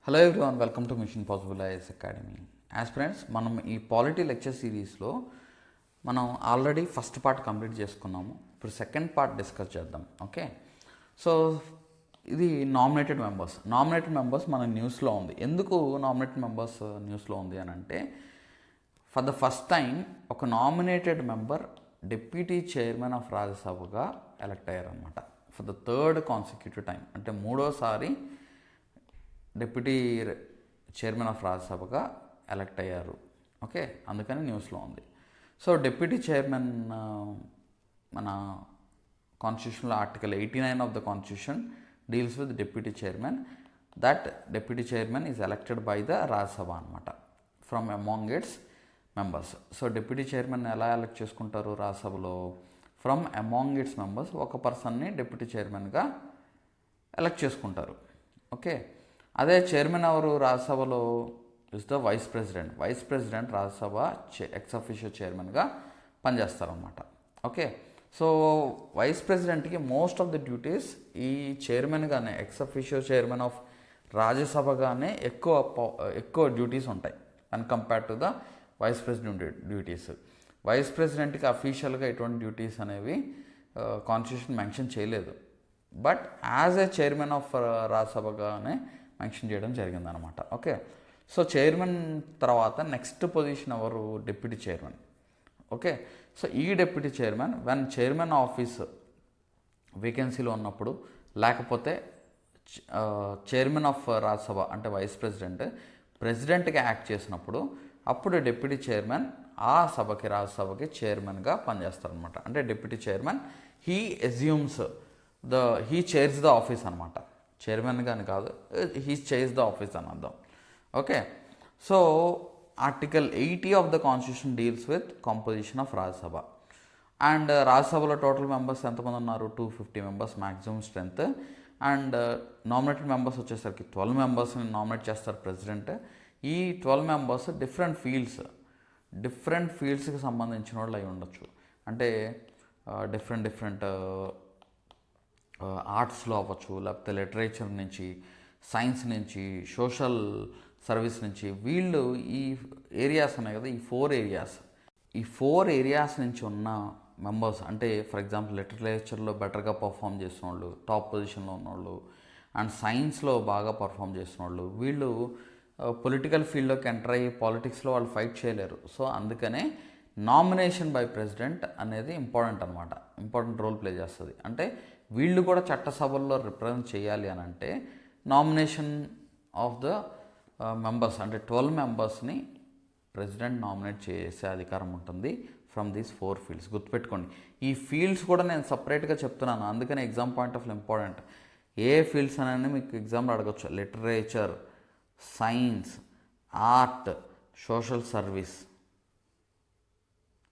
Hello everyone, welcome to machine possible IAS academy. Aspirants, మనం ఈ polity lecture సిరీస్లో మనం ఆల్రెడీ ఫస్ట్ పార్ట్ కంప్లీట్ చేసుకున్నాము. ఇప్పుడు సెకండ్ పార్ట్ డిస్కస్ చేద్దాం. ఓకే, సో ఇది నామినేటెడ్ మెంబర్స్ మన న్యూస్లో ఉంది. ఎందుకు నామినేటెడ్ మెంబర్స్ న్యూస్లో ఉంది అని అంటే, ఫర్ ద ఫస్ట్ టైం ఒక nominated member deputy chairman of రాజ్యసభగా elect అయ్యారనమాట. For the third consecutive time, అంటే మూడోసారి డిప్యూటీ చైర్మన్ ఆఫ్ రాజ్యసభగా ఎలక్ట్ అయ్యారు. ఓకే, అందుకని న్యూస్లో ఉంది. సో డిప్యూటీ చైర్మన్ మన కాన్స్టిట్యూషన్లో article 89 of the constitution deals with deputy chairman. That deputy chairman is elected by the Rajya Sabha అనమాట, from among its members. So deputy chairman ఎలా ఎలక్ట్ చేసుకుంటారు రాజ్యసభలో? ఫ్రమ్ అమాంగ్ ఇట్స్ మెంబర్స్ ఒక పర్సన్ని డిప్యూటీ చైర్మన్గా elect చేసుకుంటారు. ఓకే, అదే చైర్మన్ ఎవరు రాజ్యసభలో? Is the vice president Rajya Sabha ex officio చైర్మన్గా పనిచేస్తారన్నమాట. ఓకే, సో వైస్ ప్రెసిడెంట్కి మోస్ట్ ఆఫ్ ద డ్యూటీస్ ఈ చైర్మన్గానే, ఎక్స్ అఫీషియో చైర్మన్ ఆఫ్ రాజ్యసభగానే ఎక్కువ డ్యూటీస్ ఉంటాయి and compare to the vice president duties. Vice ప్రెసిడెంట్కి అఫీషియల్గా ఎటువంటి డ్యూటీస్ అనేవి కాన్స్టిట్యూషన్ మెన్షన్ చేయలేదు, but as a chairman of రాజ్యసభగానే మెన్షన్ చేయడం జరిగిందనమాట. ఓకే, సో చైర్మన్ తర్వాత నెక్స్ట్ పొజిషన్ ఎవరు? Deputy chairman. ఓకే, సో ఈ deputy chairman when chairman office వేకెన్సీలో ఉన్నప్పుడు, లేకపోతే చైర్మన్ ఆఫ్ రాజ్యసభ అంటే వైస్ ప్రెసిడెంట్గా యాక్ట్ చేసినప్పుడు, అప్పుడు డిప్యూటీ చైర్మన్ ఆ రాజ్యసభకి చైర్మన్గా పనిచేస్తారనమాట. అంటే deputy chairman he chairs the office అనమాట. చైర్మన్ కానీ కాదు, హీ చైర్స్ ద ఆఫీస్ అని అర్థం. Okay, so article 80 of the constitution deals with composition of Rajya Sabha. And రాజ్యసభలో టోటల్ మెంబర్స్ ఎంతమంది ఉన్నారు? 250 members maximum strength. And nominated members వచ్చేసరికి 12 మెంబర్స్ని నామినేట్ చేస్తారు ప్రెసిడెంట్. ఈ 12 మెంబర్స్ డిఫరెంట్ ఫీల్డ్స్కి సంబంధించిన వాళ్ళు అయి ఉండొచ్చు. అంటే డిఫరెంట్ ఆర్ట్స్లో అవ్వచ్చు, లేకపోతే లిటరేచర్ నుంచి, సైన్స్ నుంచి, సోషల్ సర్వీస్ నుంచి. వీళ్ళు ఈ ఏరియాస్ ఉన్నాయి కదా, ఈ ఫోర్ ఏరియాస్ నుంచి ఉన్న మెంబర్స్, అంటే ఫర్ ఎగ్జాంపుల్ లిటరేచర్లో బెటర్గా పర్ఫామ్ చేసిన వాళ్ళు, టాప్ పొజిషన్లో ఉన్నవాళ్ళు, అండ్ సైన్స్లో బాగా పర్ఫామ్ చేసిన వాళ్ళు, వీళ్ళు పొలిటికల్ ఫీల్డ్లోకి ఎంటర్ అయ్యి పాలిటిక్స్లో వాళ్ళు ఫైట్ చేయలేరు. సో అందుకనే నామినేషన్ బై ప్రెసిడెంట్ అనేది ఇంపార్టెంట్ రోల్ ప్లే చేస్తుంది. అంటే వీళ్ళు కూడా చట్టసభల్లో రిప్రజెంట్ చేయాలి అని అంటే నామినేషన్ ఆఫ్ ద మెంబర్స్, అంటే 12 మెంబర్స్ని ప్రెసిడెంట్ నామినేట్ చేసే అధికారం ఉంటుంది ఫ్రమ్ దీస్ 4 ఫీల్డ్స్. గుర్తుపెట్టుకోండి, ఈ ఫీల్డ్స్ కూడా నేను సపరేట్గా చెప్తున్నాను, అందుకని exam point of view important. A fields అనేది మీకు ఎగ్జామ్లో అడగచ్చు: literature, science, art, social service.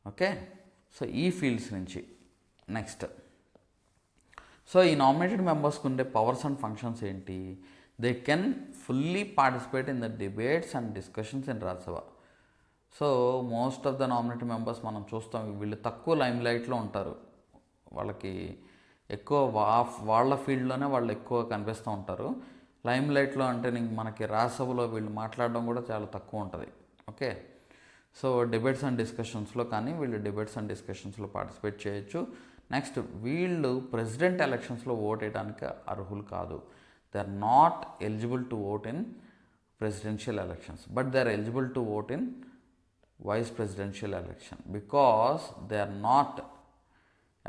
Okay, so ఈ ఫీల్డ్స్ నుంచి నెక్స్ట్. సో ఈ నామినేటెడ్ మెంబర్స్కి ఉండే పవర్స్ అండ్ ఫంక్షన్స్ ఏంటి? They can fully participate in the debates and discussions in Rajya Sabha. So most of the nominated members మనం చూస్తాం, వీళ్ళు తక్కువ లైమ్ లైట్లో ఉంటారు. వాళ్ళకి ఎక్కువ వాళ్ళ ఫీల్డ్లోనే వాళ్ళు ఎక్కువ కనిపిస్తూ ఉంటారు. లైమ్ లైట్లో అంటే మనకి రాజ్యసభలో వీళ్ళు మాట్లాడడం కూడా చాలా తక్కువ ఉంటుంది. ఓకే, సో డిబేట్స్ అండ్ డిస్కషన్స్లో కానీ వీళ్ళు పార్టిసిపేట్ చేయొచ్చు. నెక్స్ట్, వీళ్ళు ప్రెసిడెంట్ ఎలక్షన్స్లో ఓట్ వేయడానికి అర్హులు కాదు. They are not eligible to vote in presidential elections, but they are eligible to vote in vice presidential election because they are not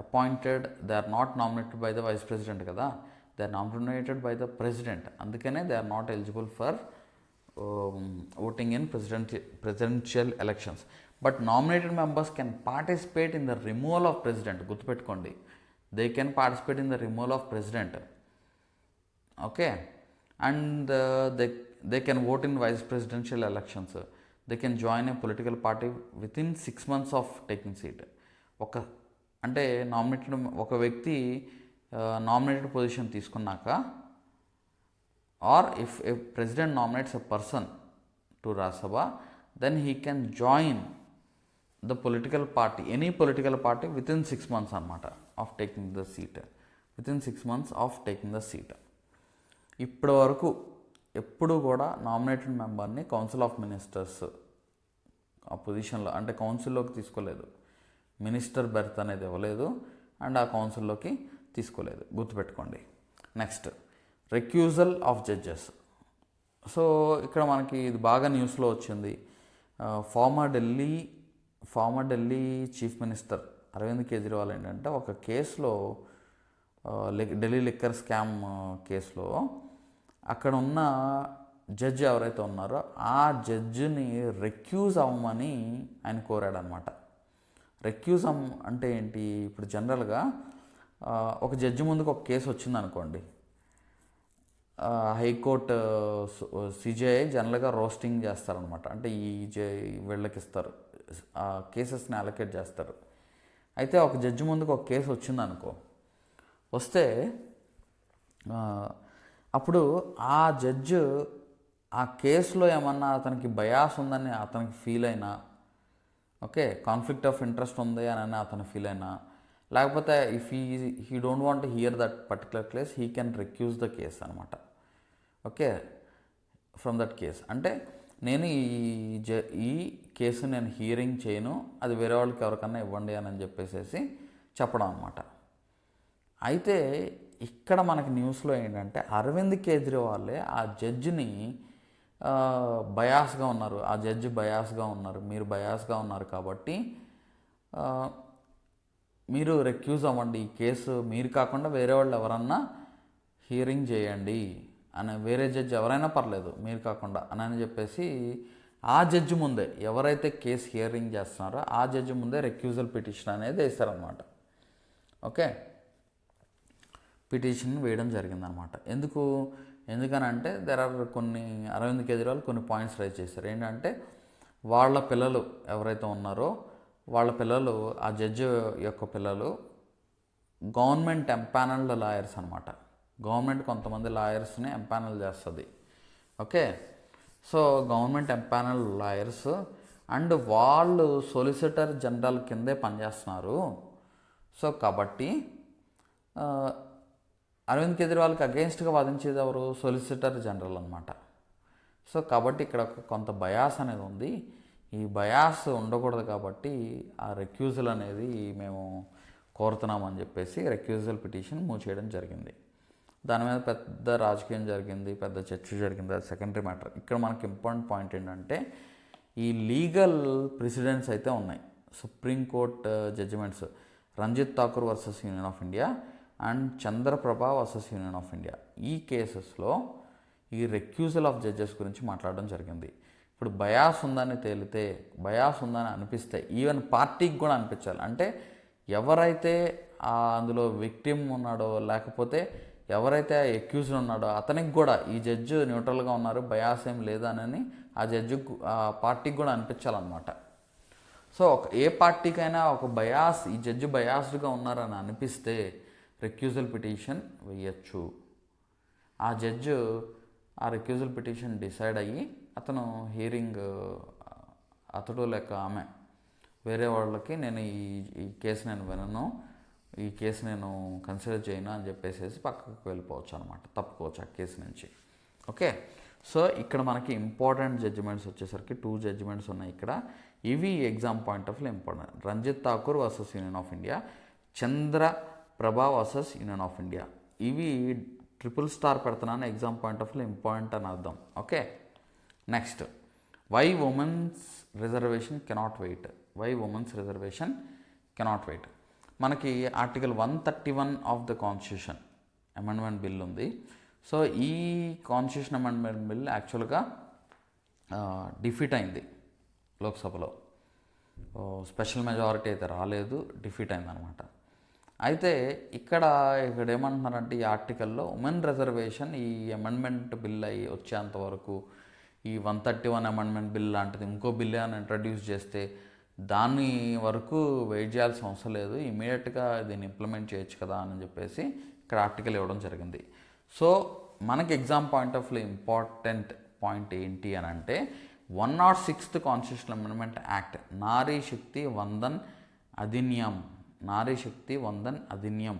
appointed, they are not nominated by the vice president కదా, they are nominated by the president. అందుకనే they are not eligible for voting in presidential elections. But nominated members can participate in the removal of president. గుర్తుపెట్టుకోండి, they can participate in the removal of president. Okay, and they can vote in vice presidential elections. They can join a political party within 6 months of taking seat. అంటే ఒక వ్యక్తి nominated position తీసుకున్నాక, or if a president nominates a person to Rajya Sabha, then he can join the political party, any political party within 6 months అనమాట of taking the seat. ఇప్పటి వరకు ఎప్పుడు కూడా nominated మెంబర్ని council of ministers ఆ పొజిషన్లో అంటే కౌన్సిల్లోకి తీసుకోలేదు. మినిస్టర్ బెర్త్ అనేది ఇవ్వలేదు అండ్ ఆ కౌన్సిల్లోకి తీసుకోలేదు, గుర్తుపెట్టుకోండి. Next, recusal of judges. So ఇక్కడ మనకి ఇది బాగా న్యూస్లో వచ్చింది. Former Delhi chief minister Arvind Kejriwal ఏంటంటే ఒక కేసులో ఢిల్లీ లిక్కర్ స్కామ్ కేసులో అక్కడ ఉన్న జడ్జి ఎవరైతే ఉన్నారో ఆ జడ్జిని రెక్యూజ్ అవ్వమని ఆయన కోరాడనమాట. రెక్యూజ్ అంటే ఏంటి? ఇప్పుడు జనరల్గా ఒక జడ్జి ముందుకు ఒక కేసు వచ్చిందనుకోండి, హైకోర్టు సిజేఐ జనరల్గా రోస్టింగ్ చేస్తారనమాట. అంటే వీళ్ళకి ఇస్తారు, ఆ కేసెస్ని అలొకేట్ చేస్తారు. అయితే ఒక జడ్జి ముందుకు ఒక కేసు వచ్చిందనుకో, వస్తే అప్పుడు ఆ జడ్జి ఆ కేసులో ఏమన్నా అతనికి బయాస్ ఉందని అతనికి ఫీల్ అయినా, ఓకే, కాన్ఫ్లిక్ట్ ఆఫ్ ఇంట్రెస్ట్ ఉంది అని అతను ఫీల్ అయినా, లేకపోతే if he don't want hear that particular case he can recuse the case అనమాట. ఓకే, ఫ్రమ్ దట్ కేస్ అంటే నేను ఈ కేసు నేను హియరింగ్ చేయను, అది వేరే వాళ్ళకి ఎవరికన్నా ఇవ్వండి అని చెప్పేసి చెప్పడం అనమాట. అయితే ఇక్కడ మనకి న్యూస్లో ఏంటంటే అరవింద్ కేజ్రీవాలే ఆ జడ్జిని బయాస్గా ఉన్నారు, ఆ జడ్జి బయాస్గా ఉన్నారు, మీరు బయాస్గా ఉన్నారు కాబట్టి మీరు రెక్యూజ్ అవ్వండి, ఈ కేసు మీరు కాకుండా వేరే వాళ్ళు ఎవరన్నా హియరింగ్ చేయండి అని, వేరే జడ్జి ఎవరైనా పర్లేదు మీరు కాకుండా అని చెప్పేసి ఆ జడ్జి ముందే ఎవరైతే కేసు హియరింగ్ చేస్తున్నారో ఆ జడ్జి ముందే రెక్యూజల్ పిటిషన్ అనేది వేస్తారనమాట. ఓకే, పిటిషన్ వేయడం జరిగిందనమాట. ఎందుకనంటే అరవింద్ కేజ్రీవాల్ కొన్ని పాయింట్స్ రైజ్ చేశారు. ఏంటంటే వాళ్ళ పిల్లలు ఎవరైతే ఉన్నారో వాళ్ళ పిల్లలు, ఆ జడ్జి యొక్క పిల్లలు గవర్నమెంట్ ఎంపానల్డ్ లాయర్స్ అనమాట. గవర్నమెంట్ కొంతమంది లాయర్స్ని ఎంపానల్ చేస్తుంది. Okay, so government empanel lawyers and వాళ్ళు సొలిసిటర్ జనరల్ కిందే పనిచేస్తున్నారు. సో కాబట్టి అరవింద్ కేజ్రీవాల్కి అగెయిన్స్ట్గా వాదించేది ఎవరు? సొలిసిటర్ జనరల్ అనమాట. సో కాబట్టి ఇక్కడ కొంత బయాస్ అనేది ఉంది. ఈ బయాస్ ఉండకూడదు కాబట్టి ఆ రెక్యూజల్ అనేది మేము కోరుతున్నామని చెప్పేసి రెక్యూజల్ పిటిషన్ మూవ్ చేయడం జరిగింది. దాని మీద పెద్ద రాజకీయం జరిగింది, పెద్ద చర్చ జరిగింది, అది సెకండరీ మ్యాటర్. ఇక్కడ మనకి ఇంపార్టెంట్ పాయింట్ ఏంటంటే ఈ లీగల్ ప్రెసిడెంట్స్ అయితే ఉన్నాయి, supreme court judgements, Ranjit Thakur versus union of India and Chandraprabha versus union of India. ఈ కేసెస్లో ఈ రెక్యూజల్ ఆఫ్ జడ్జెస్ గురించి మాట్లాడడం జరిగింది. ఇప్పుడు బయాస్ ఉందని తేలితే, బయాస్ ఉందని అనిపిస్తే, ఈవెన్ పార్టీకి కూడా అనిపించాలి. అంటే ఎవరైతే అందులో విక్టిమ్ ఉన్నాడో లేకపోతే ఎవరైతే అక్యూజ్డ్ ఉన్నాడో అతనికి కూడా ఈ జడ్జి న్యూట్రల్గా ఉన్నారు, బయాస్ ఏం లేదనని ఆ జడ్జి ఆ పార్టీకి కూడా అనిపించాలన్నమాట. సో ఏ పార్టీకైనా ఒక బయాస్, ఈ జడ్జి బయాస్డ్గా ఉన్నారని అనిపిస్తే రెక్యూజల్ పిటిషన్ వేయచ్చు. ఆ జడ్జి ఆ రెక్యూజల్ పిటిషన్ డిసైడ్ అయ్యి అతను హియరింగ్, అతడు లేక ఆమె వేరే వాళ్ళకి నేను ఈ కేసు నేను వినను, ఈ కేసు నేను కన్సిడర్ చేయను అని చెప్పేసి పక్కకు వెళ్ళిపోవచ్చు అనమాట, తప్పుకోవచ్చు ఆ కేసు నుంచి. ఓకే, సో ఇక్కడ మనకి ఇంపార్టెంట్ జడ్జిమెంట్స్ వచ్చేసరికి 2 జడ్జిమెంట్స్ ఉన్నాయి ఇక్కడ. ఇవి exam point of view important. Ranjit Thakur versus union of India, Chandraprabha versus union of India. ఇవి ట్రిపుల్ స్టార్ పెడుతున్నాను, exam point of view important అని అర్థం. Okay, next, why women's reservation cannot wait. Why women's reservation cannot wait. మనకి article 131 of the constitution amendment bill ఉంది. So ఈ constitution amendment bill యాక్చువల్గా defeat అయింది లోక్సభలో. స్పెషల్ మెజారిటీ అయితే రాలేదు, డిఫీట్ అయిందనమాట. అయితే ఇక్కడ ఏమంటున్నారంటే ఈ ఆర్టికల్లో ఉమెన్ రిజర్వేషన్ ఈ అమెండ్మెంట్ బిల్ అయ్యి వచ్చేంతవరకు ఈ 131 అమెండ్మెంట్ బిల్ లాంటిది ఇంకో బిల్ అని ఇంట్రడ్యూస్ చేస్తే దాని వరకు వెయిట్ చేయాల్సిన అవసరం లేదు, ఇమీడియట్గా దీన్ని ఇంప్లిమెంట్ చేయొచ్చు కదా అని చెప్పేసి ఇక్కడ ఆర్టికల్ ఇవ్వడం జరిగింది. సో మనకి exam point of view important point ఏంటి అని అంటే 106th కాన్స్టిట్యూషనల్ అమెండ్మెంట్ యాక్ట్, నారీ శక్తి వందన్ అధినియం. నారీ శక్తి వందన్ అధినియం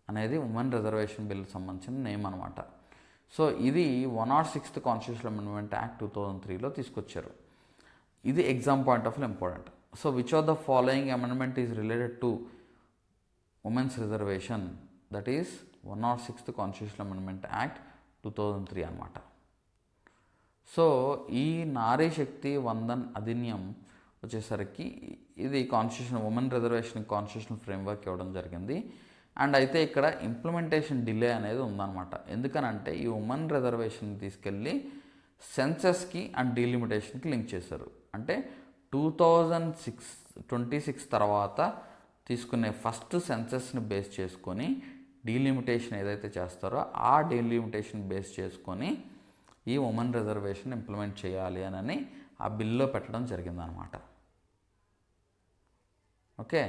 అనేది ఉమెన్ రిజర్వేషన్ బిల్ సంబంధించిన నేమ్ అనమాట. సో ఇది 106th కాన్స్టిట్యూషనల్ అమెండ్మెంట్ యాక్ట్ 2003లో తీసుకొచ్చారు. ఇది exam point of view important. So which of the following amendment is related to women's reservation? That is 106th constitutional amendment act 2003 అనమాట. So ఈ నారీ శక్తి వందన్ అధినియం వచ్చేసరికి ఇది constitution women reservation constitutional framework ఇవ్వడం జరిగింది. And అయితే ఇక్కడ ఇంప్లిమెంటేషన్ డిలే అనేది ఉందన్నమాట. ఎందుకనంటే ఈ ఉమెన్ రిజర్వేషన్ తీసుకెళ్ళి సెన్సెస్కి అండ్ డీలిమిటేషన్కి లింక్ చేశారు. అంటే 2026 తర్వాత తీసుకునే ఫస్ట్ సెన్సెస్ని బేస్ చేసుకొని డీలిమిటేషన్ ఏదైతే చేస్తారో ఆ డీలిమిటేషన్ బేస్ చేసుకొని ఈ ఉమెన్ రిజర్వేషన్ ఇంప్లిమెంట్ చేయాలి అని ఆ బిల్లో పెట్టడం జరిగిందనమాట. ఓకే.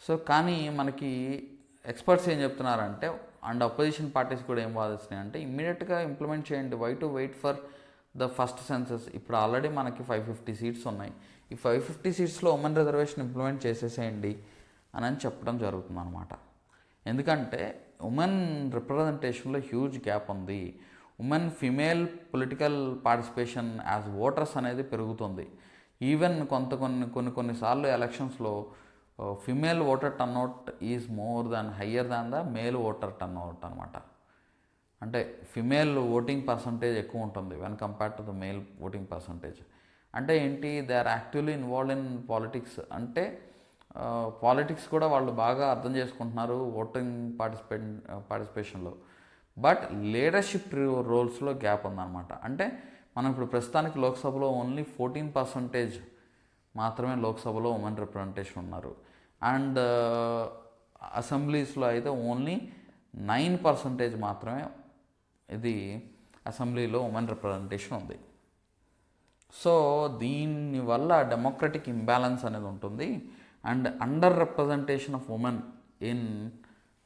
సో కానీ మనకి ఎక్స్పర్ట్స్ ఏం చెప్తున్నారంటే అండ్ అపోజిషన్ పార్టీస్ కూడా ఏం వాదిస్తున్నాయి అంటే ఇమ్మీడియట్గా ఇంప్లిమెంట్ చేయండి, why to wait for the first census. ఇప్పుడు ఆల్రెడీ మనకి 550 సీట్స్ ఉన్నాయి, ఈ 550 సీట్స్లో ఉమెన్ రిజర్వేషన్ ఇంప్లిమెంట్ చేసేసేయండి అని చెప్పడం జరుగుతుంది అనమాట. ఎందుకంటే ఉమెన్ రిప్రజెంటేషన్లో హ్యూజ్ గ్యాప్ ఉంది. Women female political participation as voters అనేది పెరుగుతుంది. ఈవెన్ కొన్నిసార్లు ఎలక్షన్స్లో female voter turnout is more than higher than the male voter turnout అనమాట. అంటే ఫిమేల్ ఓటింగ్ పర్సంటేజ్ ఎక్కువ ఉంటుంది when compared to the male voting percentage. అంటే ఏంటి, they are actively involve in politics. అంటే పాలిటిక్స్ కూడా వాళ్ళు బాగా అర్థం చేసుకుంటున్నారు ఓటింగ్ పార్టిసిపేషన్లో. బట్ లీడర్షిప్ రోల్స్లో గ్యాప్ ఉందన్నమాట. అంటే మనం ఇప్పుడు ప్రస్తుతానికి లోక్సభలో ఓన్లీ 14% మాత్రమే లోక్సభలో ఉమెన్ రిప్రజెంటేషన్ ఉన్నారు. అండ్ అసెంబ్లీస్లో అయితే ఓన్లీ 9% మాత్రమే ఇది అసెంబ్లీలో ఉమెన్ రిప్రజెంటేషన్ ఉంది. సో దీనివల్ల డెమోక్రటిక్ ఇంబ్యాలెన్స్ అనేది ఉంటుంది. And under representation of women in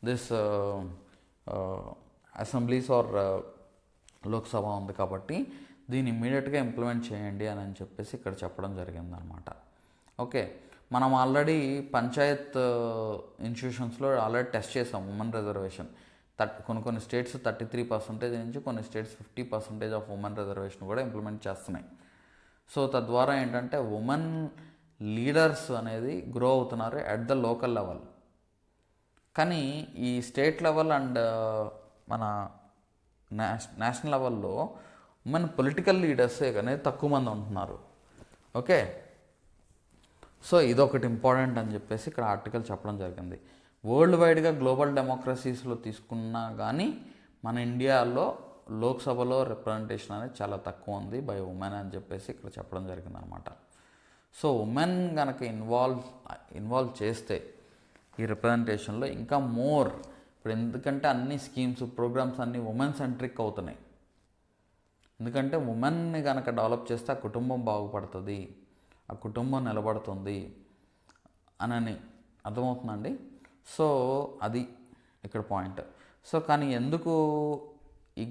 this assemblies or Lok Sabha ఉంది. కాబట్టి దీన్ని ఇమ్మీడియట్గా ఇంప్లిమెంట్ చేయండి అని చెప్పేసి ఇక్కడ చెప్పడం జరిగిందనమాట. ఓకే. మనం ఆల్రెడీ పంచాయత్ ఇన్స్టిట్యూషన్స్లో ఆల్రెడీ టెస్ట్ చేసాం ఉమెన్ రిజర్వేషన్. కొన్ని స్టేట్స్ 33% నుంచి కొన్ని స్టేట్స్ 50% ఆఫ్ ఉమెన్ రిజర్వేషన్ కూడా ఇంప్లిమెంట్ చేస్తున్నాయి. సో తద్వారా ఏంటంటే ఉమెన్ లీడర్స్ అనేది గ్రో అవుతున్నారు అట్ ద లోకల్ లెవెల్. కానీ ఈ స్టేట్ లెవెల్ అండ్ మన నేషనల్ లెవెల్లో ఉమెన్ పొలిటికల్ లీడర్స్ అనేది తక్కువ మంది ఉంటున్నారు. ఓకే. సో ఇదొకటి ఇంపార్టెంట్ అని చెప్పేసి ఇక్కడ ఆర్టికల్ చెప్పడం జరిగింది. వరల్డ్ వైడ్గా గ్లోబల్ డెమోక్రసీస్లో తీసుకున్నా కానీ మన ఇండియాలో లోక్సభలో రిప్రజెంటేషన్ అనేది చాలా తక్కువ ఉంది బై ఉమెన్ అని చెప్పేసి ఇక్కడ చెప్పడం జరిగిందనమాట. సో ఉమెన్ కనుక ఇన్వాల్వ్ చేస్తే ఈ రిప్రజెంటేషన్లో ఇంకా మోర్ ఇప్పుడు ఎందుకంటే అన్ని స్కీమ్స్ ప్రోగ్రామ్స్ అన్నీ ఉమెన్ సెంట్రిక్ అవుతున్నాయి. ఎందుకంటే ఉమెన్ని కనుక డెవలప్ చేస్తే ఆ కుటుంబం బాగుపడుతుంది, ఆ కుటుంబం నిలబడుతుంది అని అర్థమవుతుందండి. సో అది ఇక్కడ పాయింట్. సో కానీ ఎందుకు ఈ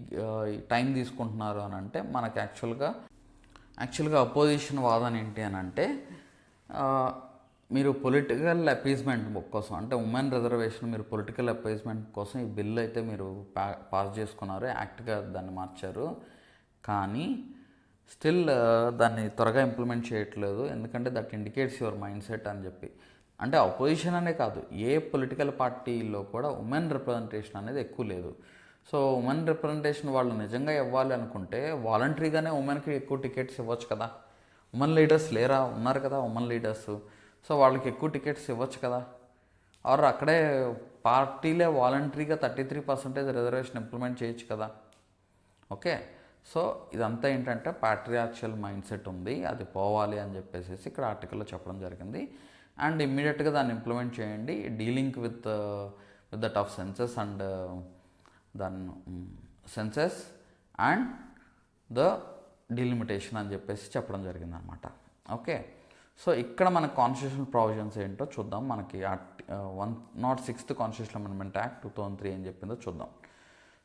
టైం తీసుకుంటున్నారు అని అంటే మనకి యాక్చువల్గా అపోజిషన్ వాదన ఏంటి అని అంటే మీరు పొలిటికల్ అపీజ్మెంట్ కోసం అంటే ఉమెన్ రిజర్వేషన్ మీరు పొలిటికల్ అపీజ్మెంట్ కోసం ఈ బిల్ అయితే మీరు పాస్ చేసుకున్నారు, యాక్ట్గా దాన్ని మార్చారు. కానీ స్టిల్ దాన్ని త్వరగా ఇంప్లిమెంట్ చేయట్లేదు. ఎందుకంటే that indicates your mind set అని చెప్పి. అంటే అపోజిషన్ అనే కాదు, ఏ పొలిటికల్ పార్టీలో కూడా ఉమెన్ రిప్రజెంటేషన్ అనేది ఎక్కువ లేదు. సో ఉమెన్ రిప్రజెంటేషన్ వాళ్ళు నిజంగా ఇవ్వాలి అనుకుంటే వాలంటరీగానే ఉమెన్కి ఎక్కువ టికెట్స్ ఇవ్వచ్చు కదా. ఉమెన్ లీడర్స్ లేరా, ఉన్నారు కదా ఉమెన్ లీడర్స్. సో వాళ్ళకి ఎక్కువ టికెట్స్ ఇవ్వచ్చు కదా. ఆర్ అక్కడే పార్టీలే వాలంటరీగా 33% రిజర్వేషన్ ఇంప్లిమెంట్ చేయొచ్చు కదా. ఓకే. సో ఇదంతా ఏంటంటే పాట్రియార్షియల్ మైండ్ సెట్ ఉంది, అది పోవాలి అని చెప్పేసి ఇక్కడ ఆర్టికల్లో చెప్పడం జరిగింది. అండ్ ఇమ్మీడియట్గా దాన్ని ఇంప్లిమెంట్ చేయండి, dealing with the tough census and census and the delimitation అని చెప్పేసి చెప్పడం జరిగింది అనమాట. ఓకే. సో ఇక్కడ మన కాన్స్టిట్యూషనల్ ప్రావిజన్స్ ఏంటో చూద్దాం. మనకి 106th కాన్స్టిట్యూషనల్ అమెండ్మెంట్ యాక్ట్ 2003 ఏం చెప్పిందో చూద్దాం.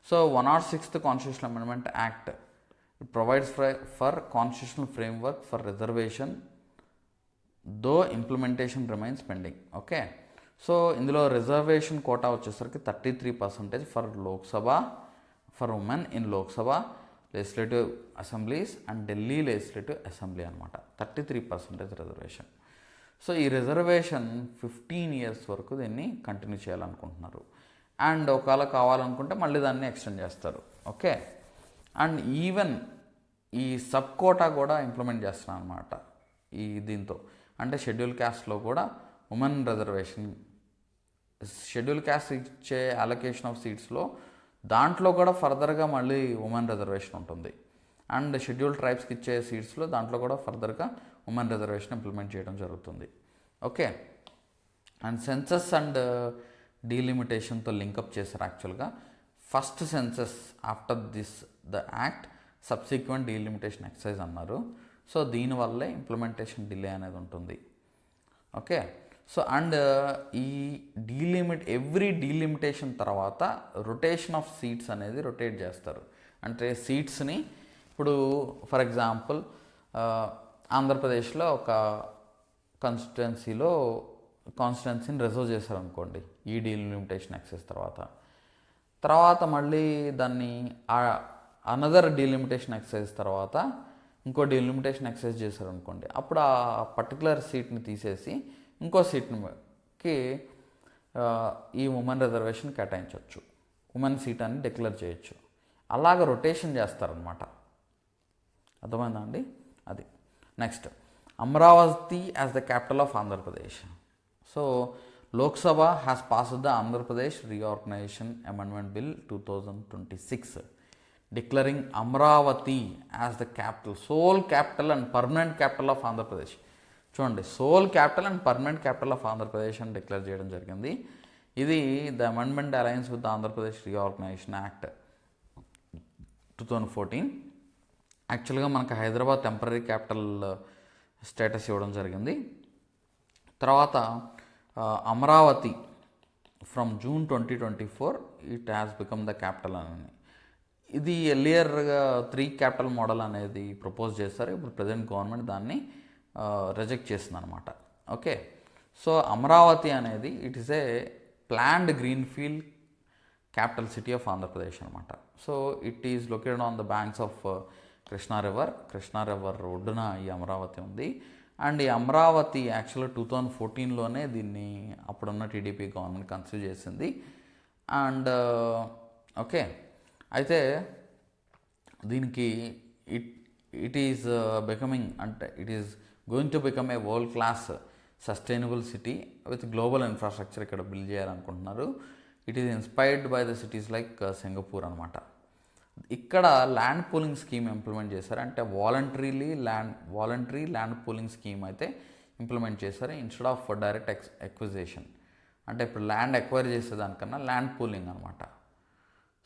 So 106th constitutional amendment act provides for constitutional framework for reservation though implementation remains pending. Okay. So ఇందులో రిజర్వేషన్ కోటా వచ్చేసరికి 33% for Lok Sabha, for women in Lok Sabha legislative assemblies and Delhi legislative assembly అనమాట. 33% reservation. So ఈ reservation 15 years వరకు దీన్ని continue చేయాలనుకుంటున్నారు. And ఒకవేళ కావాలనుకుంటే మళ్ళీ దాన్ని ఎక్స్టెండ్ చేస్తారు. ఓకే, అండ్ ఈవెన్ ఈ సబ్ కోటా కూడా ఇంప్లిమెంట్ చేస్తున్నారు అనమాట ఈ దీంతో. అంటే షెడ్యూల్ క్యాస్ట్లో కూడా ఉమెన్ రిజర్వేషన్, షెడ్యూల్ క్యాస్ట్ ఇచ్చే అలొకేషన్ ఆఫ్ సీట్స్లో దాంట్లో కూడా ఫర్దర్గా మళ్ళీ ఉమెన్ రిజర్వేషన్ ఉంటుంది. అండ్ షెడ్యూల్ ట్రైబ్స్కి ఇచ్చే సీట్స్లో దాంట్లో కూడా ఫర్దర్గా ఉమెన్ రిజర్వేషన్ ఇంప్లిమెంట్ చేయడం జరుగుతుంది. ఓకే, అండ్ సెన్సస్ అండ్ డీలిమిటేషన్తో లింకప్ చేశారు. యాక్చువల్గా first census after this the act subsequent delimitation exercise అన్నారు. సో దీనివల్లే ఇంప్లిమెంటేషన్ డిలే అనేది ఉంటుంది. ఓకే, సో అండ్ ఈ ఎవ్రీ డీలిమిటేషన్ తర్వాత రొటేషన్ ఆఫ్ సీట్స్ అనేది రొటేట్ చేస్తారు. అంటే సీట్స్ని ఇప్పుడు ఫర్ ఎగ్జాంపుల్ ఆంధ్రప్రదేశ్లో ఒక కాన్స్టిట్యున్సీని రిజర్వ్ చేశారు అనుకోండి ఈ డీలిమిటేషన్ ఎక్సైజ్ తర్వాత మళ్ళీ దాన్ని అనదర్ డీలిమిటేషన్ ఎక్సైజ్ తర్వాత ఇంకో డీలిమిటేషన్ ఎక్సైజ్ చేశారు అనుకోండి, అప్పుడు ఆ పర్టికులర్ సీట్ని తీసేసి ఇంకో సీట్కి ఈ ఉమెన్ రిజర్వేషన్ కేటాయించవచ్చు, ఉమెన్ సీట్ అని డిక్లేర్ చేయొచ్చు. అలాగ రొటేషన్ చేస్తారనమాట. అర్థమైందా అండి? అది next Amaravati as the capital of Andhra Pradesh. So Lok Sabha has passed the Andhra Pradesh reorganisation amendment bill 2026 declaring Amaravati as the capital, sole capital and permanent capital of Andhra Pradesh. చూడండి, sole capital and permanent capital of Andhra Pradesh అని declare చేయడం జరిగింది. ఇది the amendment alliance with the Andhra Pradesh reorganisation act 2014. యాక్చువల్గా మనకు Hyderabad temporary capital status ఇవ్వడం జరిగింది. తర్వాత Amaravati from June 2024 it has become the capital అని. ఇది ఎర్లియర్గా 3 క్యాపిటల్ మోడల్ అనేది ప్రపోజ్ చేస్తారు. ఇప్పుడు ప్రజెంట్ గవర్నమెంట్ దాన్ని రిజెక్ట్ చేస్తుంది అనమాట. ఓకే, సో అమరావతి అనేది it is a planned greenfield capital city of Andhra Pradesh అనమాట. So it is located on the banks of Krishna river ఒడ్డున ఈ అమరావతి ఉంది. అండ్ ఈ అమరావతి యాక్చువల్గా 2014లోనే దీన్ని అప్పుడున్న టీడీపీ గవర్నమెంట్ కన్సిడర్ చేసింది. అండ్ ఓకే, అయితే దీనికి ఇట్ ఈస్ బికమింగ్, అంటే it is going to become a world class sustainable city with global infrastructure ఇక్కడ బిల్డ్ చేయాలనుకుంటున్నారు. It is inspired by the cities like Singapore అనమాట. ఇక్కడ ల్యాండ్ పూలింగ్ స్కీమ్ ఇంప్లిమెంట్ చేశారు. అంటే voluntary land pooling scheme అయితే implement చేశారు instead of direct acquisition. అంటే ఇప్పుడు ల్యాండ్ ఎక్వైర్ చేసేదానికన్నా ల్యాండ్ పూలింగ్ అనమాట.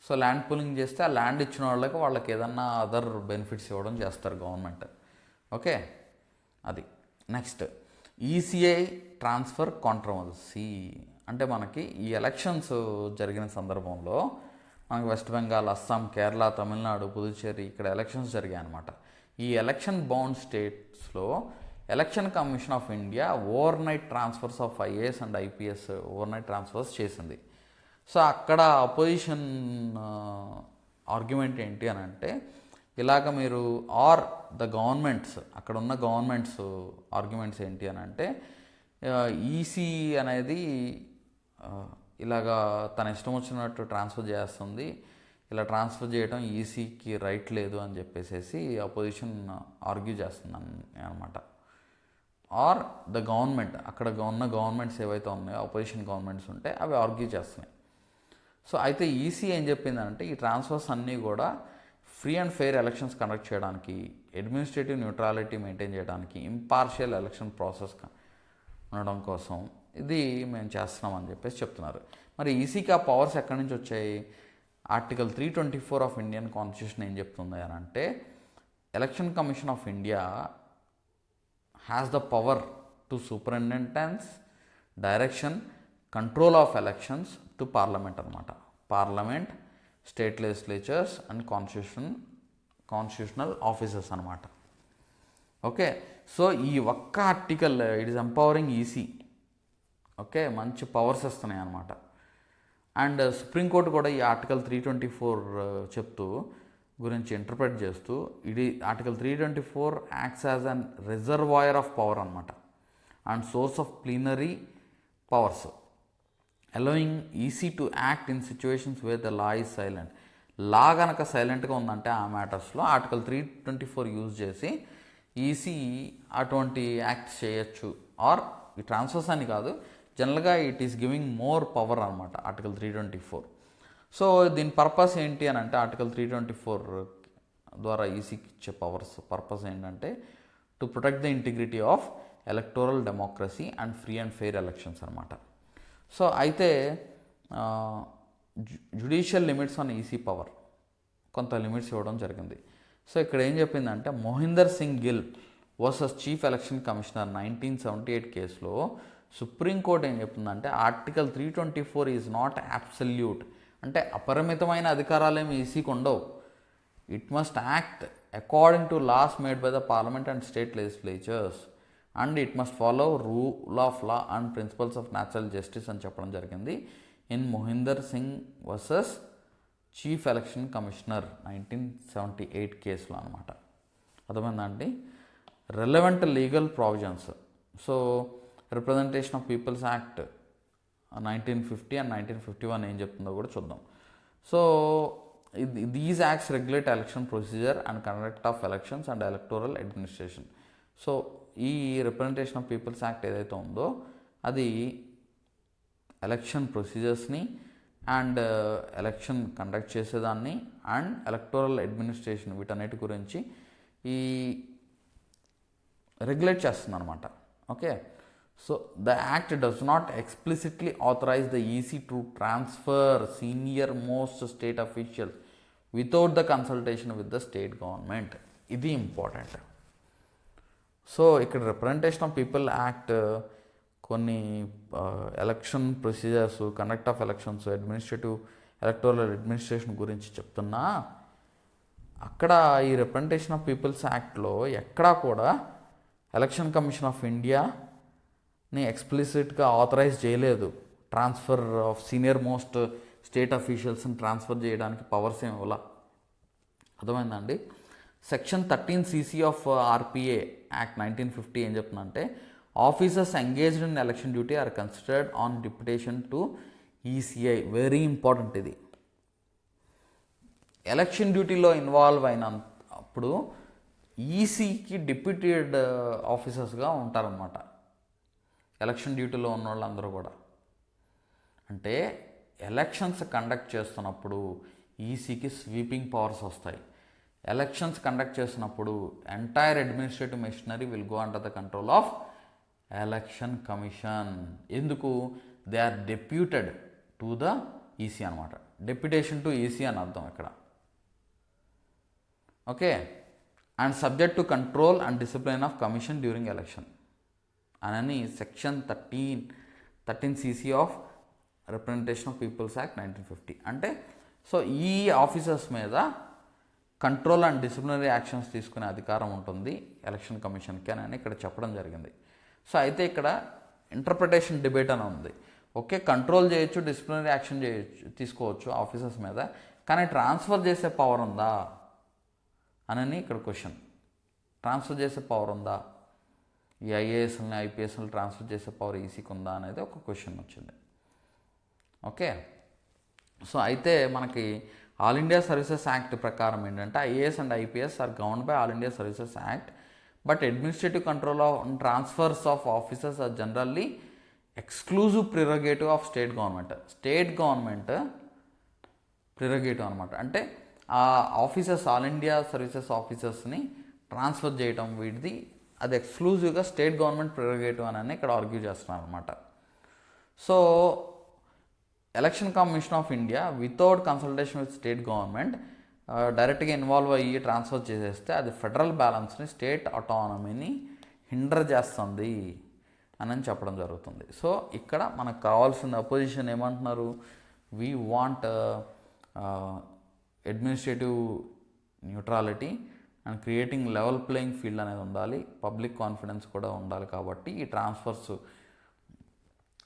సో ల్యాండ్ పూలింగ్ చేస్తే ఆ ల్యాండ్ ఇచ్చిన వాళ్ళకి ఏదన్నా అదర్ బెనిఫిట్స్ ఇవ్వడం చేస్తారు గవర్నమెంట్. ఓకే, అది నెక్స్ట్ ఈసీఐ ట్రాన్స్ఫర్ కాంట్రవర్సీ. అంటే మనకి ఈ ఎలక్షన్స్ జరిగిన సందర్భంలో మనకి వెస్ట్ బెంగాల్, అస్సాం, కేరళ, తమిళనాడు, పుదుచ్చేరి ఇక్కడ ఎలక్షన్స్ జరిగాయి అనమాట. ఈ ఎలక్షన్ బౌండ్ స్టేట్స్లో election commission of India over night transfers of IAS and IPS over night transfers చేసింది. సో అక్కడ అపోజిషన్ ఆర్గ్యుమెంట్ ఏంటి అని అంటే, ఇలాగ మీరు ద గవర్నమెంట్స్, అక్కడ ఉన్న గవర్నమెంట్స్ ఆర్గ్యుమెంట్స్ ఏంటి అని అంటే, ఈసీ అనేది ఇలాగా తన ఇష్టం వచ్చినట్టు ట్రాన్స్ఫర్ చేస్తుంది, ఇలా ట్రాన్స్ఫర్ చేయడం ఈసీకి రైట్ లేదు అని చెప్పేసి అపోజిషన్ ఆర్గ్యూ చేస్తుంది అనమాట. ద గవర్నమెంట్, అక్కడ ఉన్న గవర్నమెంట్స్ ఏవైతే ఉన్నాయో అపోజిషన్ గవర్నమెంట్స్ ఉంటే అవి ఆర్గ్యూ చేస్తున్నాయి. సో అయితే ఈసీ ఏం చెప్పిందంటే, ఈ ట్రాన్స్ఫర్స్ అన్నీ కూడా free and fair elections conduct చేయడానికి, అడ్మినిస్ట్రేటివ్ న్యూట్రాలిటీ మెయింటైన్ చేయడానికి, ఇంపార్షియల్ ఎలక్షన్ ప్రాసెస్ ఉండడం కోసం ఇది మేము చేస్తున్నామని చెప్పేసి చెప్తున్నారు. మరి ఈసీకి ఆ పవర్స్ ఎక్కడి నుంచి వచ్చాయి? ఆర్టికల్ 324 ఆఫ్ ఇండియన్ కాన్స్టిట్యూషన్ ఏం చెప్తుంది అని అంటే, election commission of India has the power to superintendence, direction, control of elections to parliament అనమాట. Parliament, state legislatures and constitutional officers అనమాట. ఓకే, సో ఈ ఒక్క article it is empowering EC. Okay, మంచి powers ఇస్తున్నాయి అనమాట. అండ్ సుప్రీంకోర్టు కూడా ఈ article 324 చెప్తూ గురించి ఇంటర్ప్రెట్ చేస్తూ ఇది article 324 acts as an reservoir of power అనమాట and source of plenary powers allowing EC to act in situations where the law is silent. Law కనుక సైలెంట్గా ఉందంటే ఆ మ్యాటర్స్లో ఆర్టికల్ 324 యూజ్ చేసి ఈసీ అటువంటి యాక్ట్ చేయొచ్చు. ఆర్ ఈ ట్రాన్స్ఫర్స్ అని కాదు, జనరల్గా it is giving more power అనమాట ఆర్టికల్ 324. సో దీని పర్పస్ ఏంటి అని అంటే ఆర్టికల్ 324 ద్వారా ఈసీకి ఇచ్చే పర్పస్ ఏంటంటే to protect the integrity of electoral democracy and free and fair elections అనమాట. సో అయితే judicial limits on EC power కొంత లిమిట్స్ ఇవ్వడం జరిగింది. సో ఇక్కడ ఏం చెప్పిందంటే Mohinder Singh Gill versus chief election commissioner 1978 కేసులో సుప్రీంకోర్టు ఏం చెప్తుందంటే ఆర్టికల్ 324 ఈజ్ నాట్ అబ్సల్యూట్, అంటే అపరిమితమైన అధికారాలేమి ఈసీకి ఉండవు. It must act according to laws made by the parliament and state legislatures and it must follow rule of law and principles of natural justice అని చెప్పడం జరిగింది in Mohinder Singh versus chief election commissioner 1978 కేసులో అనమాట. అర్థమైందండి. Relevant legal provisions. So representation of peoples act 1950 and 1951 ఏం చెప్తుందో కూడా చూద్దాం. So these acts regulate election procedure and conduct of elections and electoral administration. So ఈ రిప్రజెంటేషన్ ఆఫ్ పీపుల్స్ యాక్ట్ ఏదైతే ఉందో అది ఎలక్షన్ ప్రొసీజర్స్ని అండ్ ఎలక్షన్ కండక్ట్ చేసేదాన్ని అండ్ ఎలక్టోరల్ అడ్మినిస్ట్రేషన్ వీటన్నిటి గురించి ఈ రెగ్యులేట్ చేస్తుంది అనమాట. Okay. So the act does not explicitly authorise the EC to transfer senior most state officials without the consultation with the state government. ఇది important. So ఇక్కడ representation of people act కొన్ని election procedures, conduct of elections, administrative electoral administration గురించి చెప్తున్నా అక్కడ ఈ representation of peoples యాక్ట్లో ఎక్కడా కూడా ఎలక్షన్ కమిషన్ ఆఫ్ ఇండియాని ఎక్స్ప్లిసిట్గా ఆథరైజ్ చేయలేదు. Transfer of senior most state అఫీషియల్స్ని ట్రాన్స్ఫర్ చేయడానికి పవర్స్ ఏమి ఇవ్వాల. అర్థమైందండి. Section 13cc of RPA act 1950 ఏం చెప్తుందంటే officers engaged in election duty are considered on deputation to ECI. Very important ఇది. ఎలక్షన్ డ్యూటీలో ఇన్వాల్వ్ అయినప్పుడు ఈసీకి డిప్యూటెడ్ ఆఫీసర్స్గా ఉంటారనమాట ఎలక్షన్ డ్యూటీలో ఉన్న వాళ్ళందరూ కూడా. అంటే ఎలక్షన్స్ కండక్ట్ చేస్తున్నప్పుడు ఈసీకి స్వీపింగ్ పవర్స్ వస్తాయి. ఎలక్షన్స్ కండక్ట్ చేసినప్పుడు entire administrative machinery will go under the control of election commission. ఎందుకు? They are deputed to the EC అనమాట. డెప్యుటేషన్ టు ఈసీ అని అర్థం ఇక్కడ. Okay. And subject to control and discipline of commission during election అని section 13cc ఆఫ్ representation of peoples act 1950. అంటే so ఈ officers మీద కంట్రోల్ అండ్ డిసిప్లినరీ యాక్షన్స్ తీసుకునే అధికారం ఉంటుంది ఎలక్షన్ కమిషన్కి అని ఇక్కడ చెప్పడం జరిగింది. సో అయితే ఇక్కడ ఇంటర్ప్రిటేషన్ డిబేట్ అని ఉంది. ఓకే, కంట్రోల్ చేయొచ్చు, డిసిప్లినరీ యాక్షన్ తీసుకోవచ్చు ఆఫీసర్స్ మీద, కానీ ట్రాన్స్ఫర్ చేసే పవర్ ఉందా అని ఇక్కడ క్వశ్చన్. ట్రాన్స్ఫర్ చేసే పవర్ ఉందా? ఈ ఐఏఎస్ని ఐపీఎస్ని ట్రాన్స్ఫర్ చేసే పవర్ ఈసీకి ఉందా అనేది ఒక క్వశ్చన్ వచ్చింది. ఓకే. సో అయితే మనకి ఆల్ ఇండియా సర్వీసెస్ యాక్ట్ ప్రకారం ఏంటంటే IAS and IPS are governed by all India services act, but administrative control of transfers of officers are generally exclusive prerogative of state government. State government prerogative అనమాట. అంటే ఆ officers all India services ఆఫీసర్స్ని transfer చేయటం వీటిది అది ఎక్స్క్లూజివ్గా state government prerogative అని ఇక్కడ ఆర్గ్యూ చేస్తున్నారు అనమాట. So election commission of India without consultation with state government డైరెక్ట్గా ఇన్వాల్వ్ అయ్యి ట్రాన్స్ఫర్ చేసేస్తే అది ఫెడరల్ బ్యాలెన్స్ని, స్టేట్ ఆటోనమీని హిండర్ చేస్తుంది అని చెప్పడం జరుగుతుంది. సో ఇక్కడ మనకు కావాల్సిన అపోజిషన్ ఏమంటున్నారు? We want administrative neutrality and creating level playing field అనేది ఉండాలి, పబ్లిక్ కాన్ఫిడెన్స్ కూడా ఉండాలి. కాబట్టి ఈ ట్రాన్స్ఫర్స్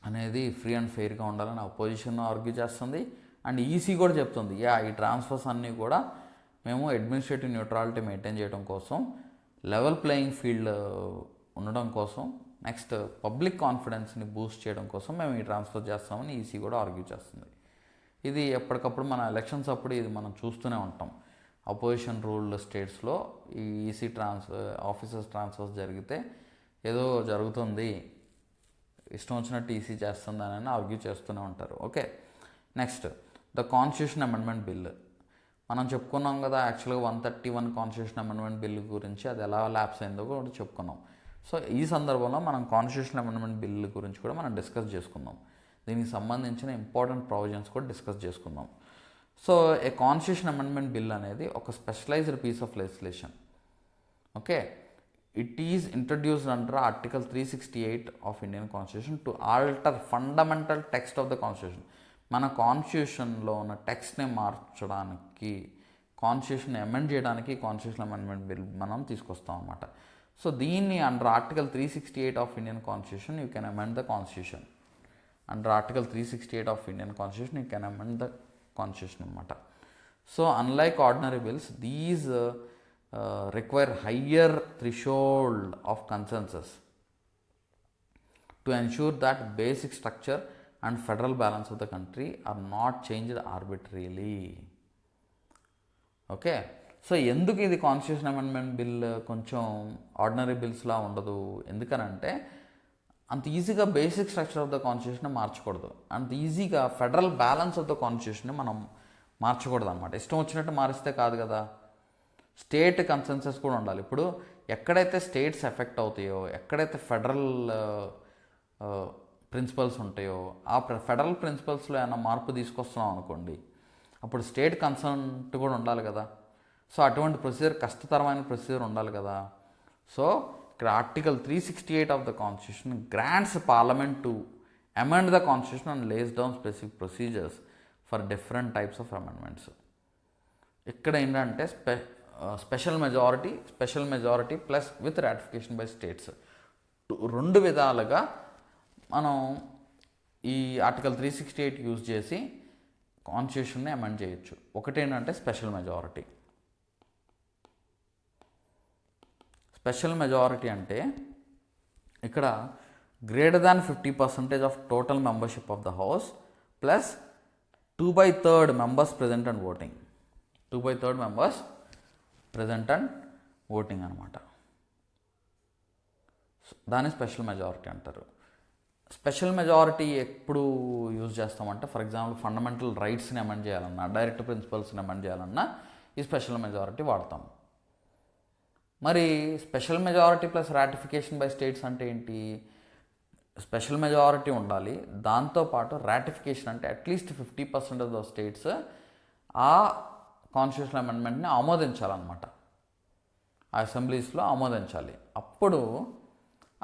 అనేది ఫ్రీ అండ్ ఫెయిర్గా ఉండాలని అపోజిషన్ ఆర్గ్యూ చేస్తుంది. అండ్ ఈసీ కూడా చెప్తుంది, ఈ ట్రాన్స్ఫర్స్ అన్నీ కూడా మేము అడ్మినిస్ట్రేటివ్ న్యూట్రాలిటీ మెయింటైన్ చేయడం కోసం, లెవెల్ ప్లేయింగ్ ఫీల్డ్ ఉండడం కోసం, నెక్స్ట్ పబ్లిక్ కాన్ఫిడెన్స్ని బూస్ట్ చేయడం కోసం మేము ఈ ట్రాన్స్ఫర్ చేస్తామని ఈసీ కూడా ఆర్గ్యూ చేస్తుంది. ఇది ఎప్పటికప్పుడు మన ఎలక్షన్స్ అప్పుడు ఇది మనం చూస్తూనే ఉంటాం. అపోజిషన్ రూల్డ్ స్టేట్స్లో ఈ ఈసీ ఆఫీసర్స్ ట్రాన్స్ఫర్స్ జరిగితే ఏదో జరుగుతుంది, ఇష్టం వచ్చినట్టు ఈసీ చేస్తుంది అని ఆర్గ్యూ చేస్తూనే ఉంటారు. Okay, next the constitution amendment bill. మనం చెప్పుకున్నాం కదా, యాక్చువల్గా 131 కాన్స్టిట్యూషన్ అమెండ్మెంట్ బిల్ గురించి, అది ఎలా ల్యాప్స్ అయిందో కూడా చెప్పుకున్నాం. సో ఈ సందర్భంలో మనం కాన్స్టిట్యూషన్ అమెండ్మెంట్ బిల్ గురించి కూడా మనం డిస్కస్ చేసుకుందాం. దీనికి సంబంధించిన ఇంపార్టెంట్ ప్రొవిజన్స్ కూడా డిస్కస్ చేసుకుందాం. So a constitution amendment bill అనేది ఒక specialised piece of legislation. Okay, it is introduced under article 368 of Indian constitution to alter fundamental text of the constitution. మన కాన్స్టిట్యూషన్లో ఉన్న టెక్స్ట్ని మార్చడానికి, కాన్స్టిట్యూషన్ అమెండ్ చేయడానికి కాన్స్టిట్యూషన్ అమెండ్మెంట్ బిల్ మనం తీసుకొస్తాం అన్నమాట. సో దీన్ని under article 368 of Indian constitution you can amend the constitution. Under article 368 of Indian constitution you can amend the constitution అన్నమాట. So unlike ordinary bills, these require higher threshold of consensus to ensure that basic structure and federal balance of the country are not changed arbitrarily. Okay, so ఎందుకు ఇది constitution amendment bill కొంచెం ordinary బిల్స్లా ఉండదు? ఎందుకనంటే అంత ఈజీగా basic structure of the constitution మార్చకూడదు, అంత ఈజీగా federal balance of the constitution మనం మార్చకూడదు అనమాట. ఇష్టం వచ్చినట్టు మారిస్తే కాదు కదా, స్టేట్ కన్సెన్సస్ కూడా ఉండాలి. ఇప్పుడు ఎక్కడైతే స్టేట్స్ ఎఫెక్ట్ అవుతాయో, ఎక్కడైతే ఫెడరల్ ప్రిన్సిపల్స్ ఉంటాయో, ఆ ఫెడరల్ ప్రిన్సిపల్స్లో ఏమైనా మార్పు తీసుకొస్తున్నాం అనుకోండి, అప్పుడు స్టేట్ కన్సర్ట్ కూడా ఉండాలి కదా. సో అటువంటి ప్రొసీజర్, కష్టతరమైన ప్రొసీజర్ ఉండాలి కదా. సో ఇక్కడ article 368 of the constitution grants parliament to amend the constitution and Lay's down specific procedures for different types of amendments. ఇక్కడ ఏంటంటే special majority plus with ratification by states, రెండు విధాలుగా మనం ఈ ఆర్టికల్ 368 యూజ్ చేసి కాన్స్టిట్యూషన్ని అమెండ్ చేయొచ్చు. ఒకటేంటంటే స్పెషల్ మెజారిటీ అంటే ఇక్కడ greater than 50% of total membership of the house plus 2/3 members present and voting. 2/3 members present and voting అనమాట. దాన్ని స్పెషల్ మెజారిటీ అంటారు. స్పెషల్ మెజారిటీ ఎప్పుడు యూజ్ చేస్తామంటే, ఫర్ ఎగ్జాంపుల్ ఫండమెంటల్ రైట్స్ని అమెండ్ చేయాలన్నా, డైరెక్ట్ ప్రిన్సిపల్స్ని అమెండ్ చేయాలన్నా ఈ స్పెషల్ మెజారిటీ వాడతాం. మరి special majority plus ratification by states అంటే ఏంటి? స్పెషల్ మెజారిటీ ఉండాలి, దాంతోపాటు రాటిఫికేషన్ అంటే అట్లీస్ట్ 50% ఆఫ్ ద స్టేట్స్ ఆ కాన్స్టిట్యూషనల్ అమెండ్మెంట్ని ఆమోదించాలన్నమాట. ఆ అసెంబ్లీస్లో ఆమోదించాలి. అప్పుడు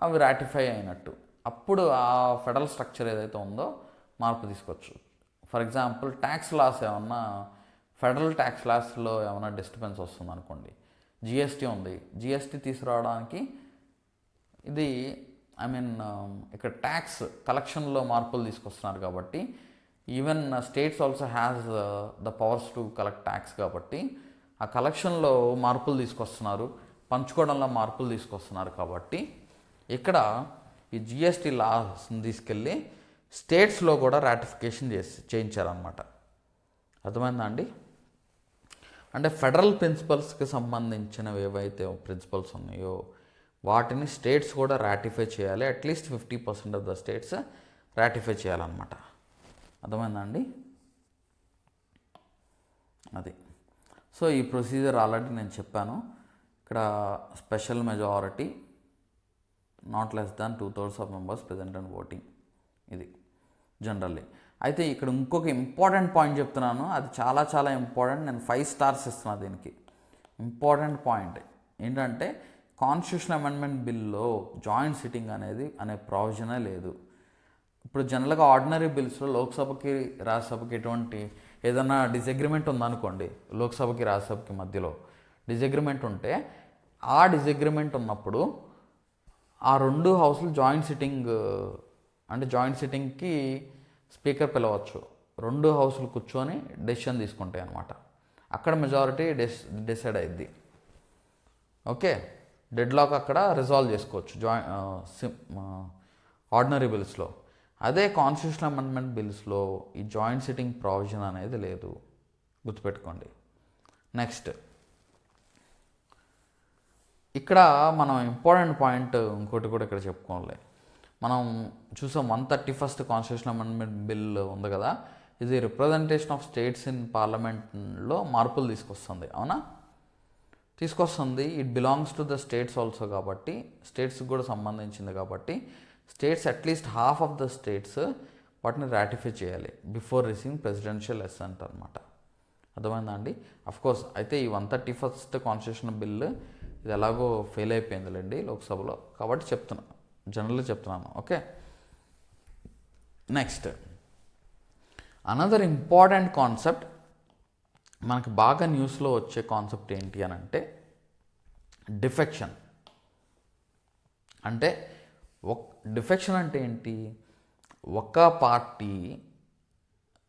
అవి రాటిఫై అయినట్టు. అప్పుడు ఆ ఫెడరల్ స్ట్రక్చర్ ఏదైతే ఉందో మార్పు తీసుకోవచ్చు. ఫర్ ఎగ్జాంపుల్ ట్యాక్స్ లాస్ ఏమన్నా, ఫెడరల్ ట్యాక్స్ లాస్లో ఏమైనా డిస్టర్బెన్స్ వస్తుంది అనుకోండి, జిఎస్టీ ఉంది, జిఎస్టీ తీసుకురావడానికి ఇది ఇక్కడ ట్యాక్స్ కలెక్షన్లో మార్పులు తీసుకొస్తున్నారు కాబట్టి, even states also has the powers to collect tax కాబట్టి ఆ కలెక్షన్లో మార్పులు తీసుకొస్తున్నారు, పంచుకోవడంలో మార్పులు తీసుకొస్తున్నారు. కాబట్టి ఇక్కడ ఈ జిఎస్టీ లాస్ని తీసుకెళ్ళి స్టేట్స్లో కూడా రాటిఫికేషన్ చేయించారనమాట. అర్థమైందా అండి? అంటే ఫెడరల్ ప్రిన్సిపల్స్కి సంబంధించినవి ఏవైతే ప్రిన్సిపల్స్ ఉన్నాయో వాటిని స్టేట్స్ కూడా రాటిఫై చేయాలి. At least 50% of the states ratify చేయాలన్నమాట. అర్థమైందా అండి? అది. సో ఈ ప్రొసీజర్ ఆల్రెడీ నేను చెప్పాను. ఇక్కడ special majority not less than 2/3 of members present and voting, ఇది జనరల్లీ. అయితే ఇక్కడ ఇంకొక ఇంపార్టెంట్ పాయింట్ చెప్తున్నాను, అది చాలా చాలా ఇంపార్టెంట్. నేను 5 స్టార్స్ ఇస్తున్నాను దీనికి. ఇంపార్టెంట్ పాయింట్ ఏంటంటే, కాన్స్టిట్యూషన్ అమెండ్మెంట్ బిల్లో జాయింట్ సిట్టింగ్ అనే ప్రావిజనే లేదు. ఇప్పుడు జనరల్గా ఆర్డినరీ బిల్స్లో లోక్సభకి రాజ్యసభకి ఎటువంటి ఏదైనా డిసగ్రిమెంట్ ఉందనుకోండి, లోక్సభకి రాజ్యసభకి మధ్యలో డిసగ్రిమెంట్ ఉంటే, ఆ డిసగ్రిమెంట్ ఉన్నప్పుడు ఆ రెండు హౌస్లు జాయింట్ సిట్టింగ్ అంటే జాయింట్ సిట్టింగ్కి స్పీకర్ పిలవచ్చు, 2 హౌస్లు కూర్చొని డెసిషన్ తీసుకుంటాయి అన్నమాట. అక్కడ మెజారిటీ డిసైడ్ అయ్యిద్ది. ఓకే, డెడ్ లాక్ అక్కడ రిజాల్వ్ చేసుకోవచ్చు ఆర్డినరీ బిల్స్లో. అదే కాన్స్టిట్యూషనల్ అమెండ్మెంట్ బిల్స్లో ఈ జాయింట్ సిట్టింగ్ ప్రావిజన్ అనేది లేదు, గుర్తుపెట్టుకోండి. నెక్స్ట్, ఇక్కడ మనం ఇంపార్టెంట్ పాయింట్ ఇంకోటి కూడా ఇక్కడ చెప్పుకోవాలి. మనం చూసాం 131st కాన్స్టిట్యూషనల్ అమెండ్మెంట్ బిల్ ఉంది కదా, ఇది రిప్రజెంటేషన్ ఆఫ్ స్టేట్స్ ఇన్ పార్లమెంట్లో మార్పులు తీసుకొస్తుంది, అవునా? తీసుకొస్తుంది. It belongs to the states also కాబట్టి, స్టేట్స్కి కూడా సంబంధించింది కాబట్టి states at least half of the states వాటిని రాటిఫై చేయాలి బిఫోర్ రిసీవింగ్ ప్రెసిడెన్షియల్ అసెంట్ అనమాట. అర్థమైందా అండి? అఫ్కోర్స్ అయితే ఈ 131st కాన్స్టిట్యూషన్ బిల్లు ఇది ఎలాగో ఫెయిల్ అయిపోయిందిలేండి లోక్సభలో, కాబట్టి జనరల్గా చెప్తున్నాను. Okay, next another important concept, మనకు బాగా న్యూస్లో వచ్చే కాన్సెప్ట్ ఏంటి అని అంటే డిఫెక్షన్. అంటే డిఫెక్షన్ అంటే ఏంటి? ఒక పార్టీ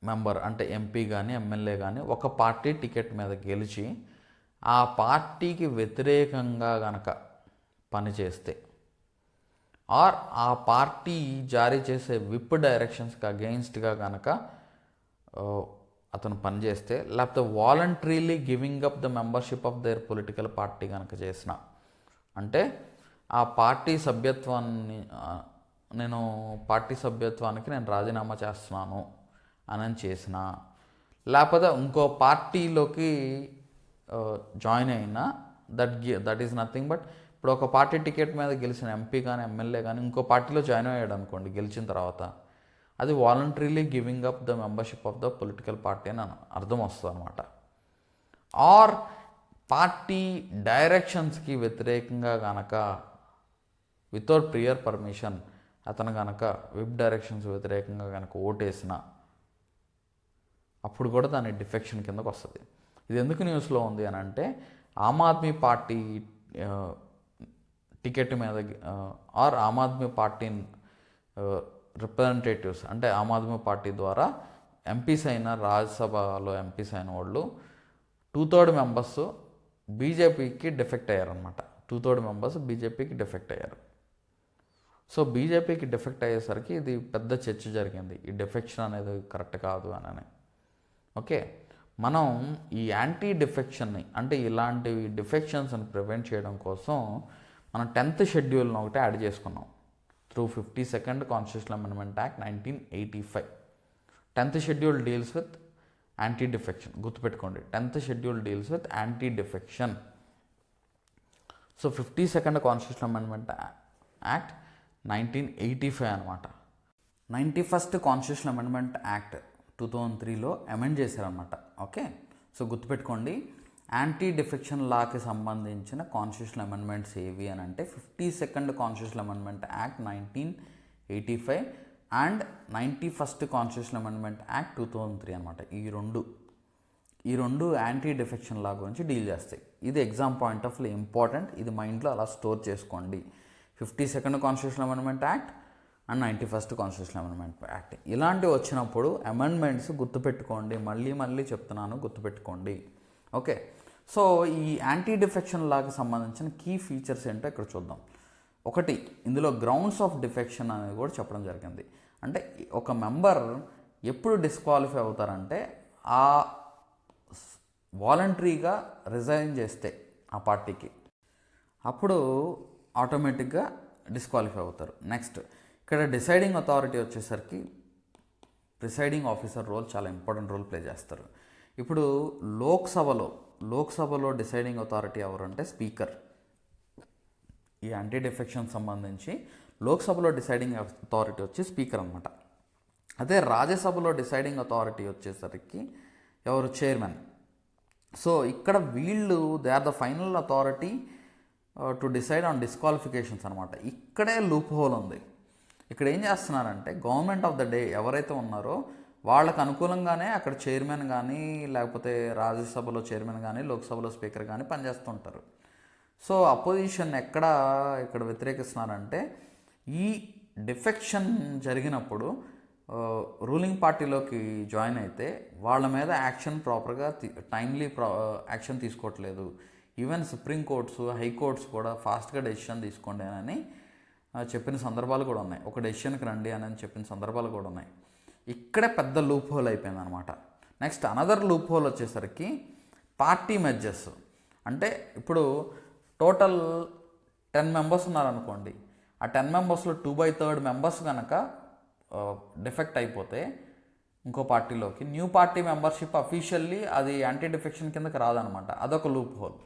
మెంబర్ అంటే ఎంపీ కానీ ఎమ్మెల్యే కానీ ఒక పార్టీ టికెట్ మీద గెలిచి ఆ పార్టీకి వ్యతిరేకంగా గనక పనిచేస్తే, ఆర్ ఆ పార్టీ జారీ చేసే విప్ డైరెక్షన్స్కి అగెయిన్స్ట్గా కనుక అతను పనిచేస్తే, లేకపోతే voluntarily giving up the membership of their political party కనుక చేసిన, అంటే ఆ పార్టీ సభ్యత్వాన్ని పార్టీ సభ్యత్వానికి నేను రాజీనామా చేస్తున్నాను అని చేసిన, లేకపోతే ఇంకో పార్టీలోకి జాయిన్ అయినా, దట్ ఈస్ నథింగ్ బట్, ఇప్పుడు ఒక పార్టీ టికెట్ మీద గెలిచిన ఎంపీ కానీ ఎమ్మెల్యే కానీ ఇంకో పార్టీలో జాయిన్ అయ్యాడు అనుకోండి గెలిచిన తర్వాత, అది voluntarily giving up the membership of the political party అని అర్థం వస్తుంది అనమాట. ఆర్ పార్టీ డైరెక్షన్స్కి వ్యతిరేకంగా కనుక వితౌట్ ప్రియర్ పర్మిషన్ అతను కనుక విప్ డైరెక్షన్స్ వ్యతిరేకంగా కనుక ఓటేసిన, అప్పుడు కూడా దాని డిఫెక్షన్ కిందకు వస్తుంది. ఇది ఎందుకు న్యూస్లో ఉంది అని అంటే, ఆమ్ ఆద్మీ పార్టీ టికెట్ మీద ఆర్ ఆమ్ ఆద్మీ పార్టీ రిప్రజెంటేటివ్స్ అంటే ఆమ్ ఆద్మీ పార్టీ ద్వారా ఎంపీస్ అయిన, రాజ్యసభలో ఎంపీస్ అయిన వాళ్ళు 2/3 మెంబర్స్ బీజేపీకి డిఫెక్ట్ అయ్యారనమాట. 2/3 మెంబర్స్ బీజేపీకి డిఫెక్ట్ అయ్యారు. సో బీజేపీకి డిఫెక్ట్ అయ్యేసరికి ఇది పెద్ద చర్చ జరిగింది, ఈ డిఫెక్షన్ అనేది కరెక్ట్ కాదు అని. ఓకే, మనం ఈ యాంటీ డిఫెక్షన్ని అంటే ఇలాంటి డిఫెక్షన్స్ని ప్రివెంట్ చేయడం కోసం మనం 10th షెడ్యూల్ని ఒకటి యాడ్ చేసుకున్నాం through 52nd constitutional amendment act 1985. 10th schedule deals with anti defection, గుర్తుపెట్టుకోండి. 10th schedule deals with anti defection. So 52nd constitutional amendment act 1985 అనమాట. 91st కాన్స్టిట్యూషనల్ అమెండ్మెంట్ యాక్ట్ 2003లో అమెండ్ చేశారనమాట. ఓకే, సో గుర్తుపెట్టుకోండి, anti defection లాకి సంబంధించిన constitutional amendments ఏవి అని అంటే 52nd constitutional amendment act 1985 and 91st constitutional amendment act 2003 అనమాట. ఈ రెండు యాంటీ డిఫెక్షన్ లా గురించి డీల్ చేస్తాయి. ఇది exam point of view important, ఇది మైండ్లో అలా స్టోర్ చేసుకోండి. 52nd constitutional amendment act and 91st constitutional amendment act ఇలాంటివి వచ్చినప్పుడు అమెండ్మెంట్స్ గుర్తుపెట్టుకోండి, మళ్ళీ చెప్తున్నాను, గుర్తుపెట్టుకోండి. ఓకే, సో ఈ యాంటీ డిఫెక్షన్ లాకి సంబంధించిన కీ ఫీచర్స్ ఏంటో ఇక్కడ చూద్దాం. ఒకటి, ఇందులో గ్రౌండ్స్ ఆఫ్ డిఫెక్షన్ అనేది కూడా చెప్పడం జరిగింది. అంటే ఒక మెంబర్ ఎప్పుడు డిస్క్వాలిఫై అవుతారంటే ఆ వాలంటరీగా రిజైన్ చేస్తే ఆ పార్టీకి, అప్పుడు ఆటోమేటిక్గా డిస్క్వాలిఫై అవుతారు. నెక్స్ట్, ఇక్కడ డిసైడింగ్ అథారిటీ వచ్చేసరికి ప్రిసైడింగ్ ఆఫీసర్ రోల్ చాలా ఇంపార్టెంట్ రోల్ ప్లే చేస్తారు. ఇప్పుడు లోక్సభలో డిసైడింగ్ అథారిటీ ఎవరంటే స్పీకర్. ఈ యాంటీ డిఫెక్షన్ సంబంధించి లోక్సభలో డిసైడింగ్ అథారిటీ వచ్చి స్పీకర్ అనమాట. అదే రాజ్యసభలో డిసైడింగ్ అథారిటీ వచ్చేసరికి ఎవరు? చైర్మన్. సో ఇక్కడ వీళ్ళు they are the final authority to decide on disqualifications అనమాట. ఇక్కడే లూప్ హోల్ ఉంది. ఇక్కడ ఏం చేస్తున్నారంటే గవర్నమెంట్ ఆఫ్ ద డే ఎవరైతే ఉన్నారో వాళ్ళకు అనుకూలంగానే అక్కడ చైర్మన్ కానీ, లేకపోతే రాజ్యసభలో చైర్మన్ కానీ, లోక్సభలో స్పీకర్ కానీ పనిచేస్తుంటారు. సో అపోజిషన్ ఇక్కడ వ్యతిరేకిస్తున్నారంటే ఈ డిఫెక్షన్ జరిగినప్పుడు రూలింగ్ పార్టీలోకి జాయిన్ అయితే వాళ్ళ మీద యాక్షన్ ప్రాపర్గా టైమ్లీ యాక్షన్ తీసుకోవట్లేదు. ఈవెన్ సుప్రీం కోర్ట్స్, హైకోర్ట్స్ కూడా ఫాస్ట్గా డెసిషన్ తీసుకోండి అని చెప్పిన సందర్భాలు కూడా ఉన్నాయి. ఒక డెసిషన్కి రండి అని చెప్పిన సందర్భాలు కూడా ఉన్నాయి. ఇక్కడే పెద్ద లూప్ హోల్ అయిపోయింది అనమాట. నెక్స్ట్ అనదర్ లూప్ హోల్ వచ్చేసరికి పార్టీ మెర్జెస్. అంటే ఇప్పుడు టోటల్ 10 మెంబర్స్ ఉన్నారనుకోండి, ఆ 10 మెంబర్స్లో 2/3 మెంబర్స్ కనుక డిఫెక్ట్ అయిపోతే ఇంకో పార్టీలోకి, న్యూ పార్టీ మెంబర్షిప్ అఫీషియల్లీ అది యాంటీ డిఫెక్షన్ కిందకి రాదనమాట. అదొక లూప్ హోల్.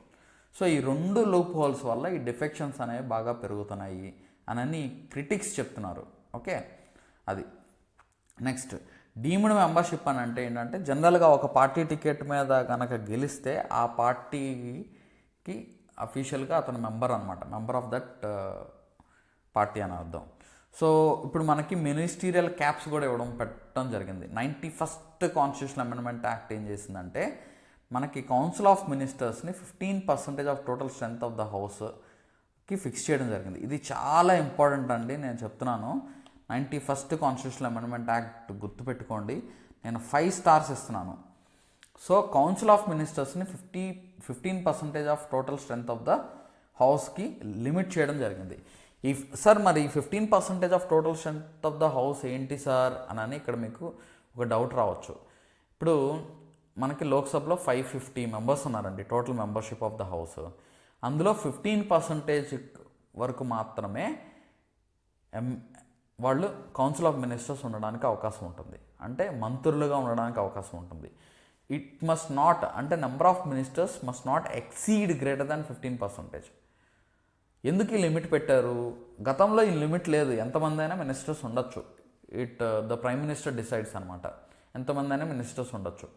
సో ఈ 2 లూప్ హోల్స్ వల్ల ఈ డిఫెక్షన్స్ అనేవి బాగా పెరుగుతున్నాయి అని క్రిటిక్స్ చెప్తున్నారు. ఓకే, అది. నెక్స్ట్ డీమ్డ్ మెంబర్షిప్ అని అంటే ఏంటంటే జనరల్గా ఒక పార్టీ టికెట్ మీద కనుక గెలిస్తే ఆ పార్టీకి అఫీషియల్గా అతను మెంబర్ అనమాట, మెంబర్ ఆఫ్ దట్ పార్టీ అని అర్థం. సో ఇప్పుడు మనకి మినిస్టీరియల్ క్యాప్స్ కూడా పెట్టడం జరిగింది. 91st కాన్స్టిట్యూషనల్ అమెండ్మెంట్ యాక్ట్ ఏం చేసిందంటే మనకి కౌన్సిల్ ఆఫ్ మినిస్టర్స్ని 15% of total strength of the హౌస్కి ఫిక్స్ చేయడం జరిగింది. ఇది చాలా ఇంపార్టెంట్ అండి, నేను చెప్తున్నాను. 91st కాన్స్టిట్యూషనల్ అమెండ్మెంట్ యాక్ట్ గుర్తుపెట్టుకోండి. నేను 5 స్టార్స్ ఇస్తున్నాను. సో కౌన్సిల్ ఆఫ్ మినిస్టర్స్ని 15% of total strength of the హౌస్కి లిమిట్ చేయడం జరిగింది. సార్ మరి 15% of total strength of the house ఏంటి సార్ అని ఇక్కడ మీకు ఒక డౌట్ రావచ్చు. ఇప్పుడు మనకి లోక్సభలో 550 మెంబర్స్ ఉన్నారండి total membership of the house. అందులో 15% వరకు మాత్రమే వాళ్ళు కౌన్సిల్ ఆఫ్ మినిస్టర్స్ ఉండడానికి అవకాశం ఉంటుంది, అంటే మంత్రులుగా ఉండడానికి అవకాశం ఉంటుంది. ఇట్ మస్ట్ నాట్, అంటే number of ministers must not exceed greater than 15%. ఎందుకు ఈ లిమిట్ పెట్టారు? గతంలో ఈ లిమిట్ లేదు, ఎంతమంది అయినా మినిస్టర్స్ ఉండొచ్చు. ద ప్రైమ్ మినిస్టర్ డిసైడ్స్ అనమాట, ఎంతమంది అయినా మినిస్టర్స్ ఉండొచ్చు.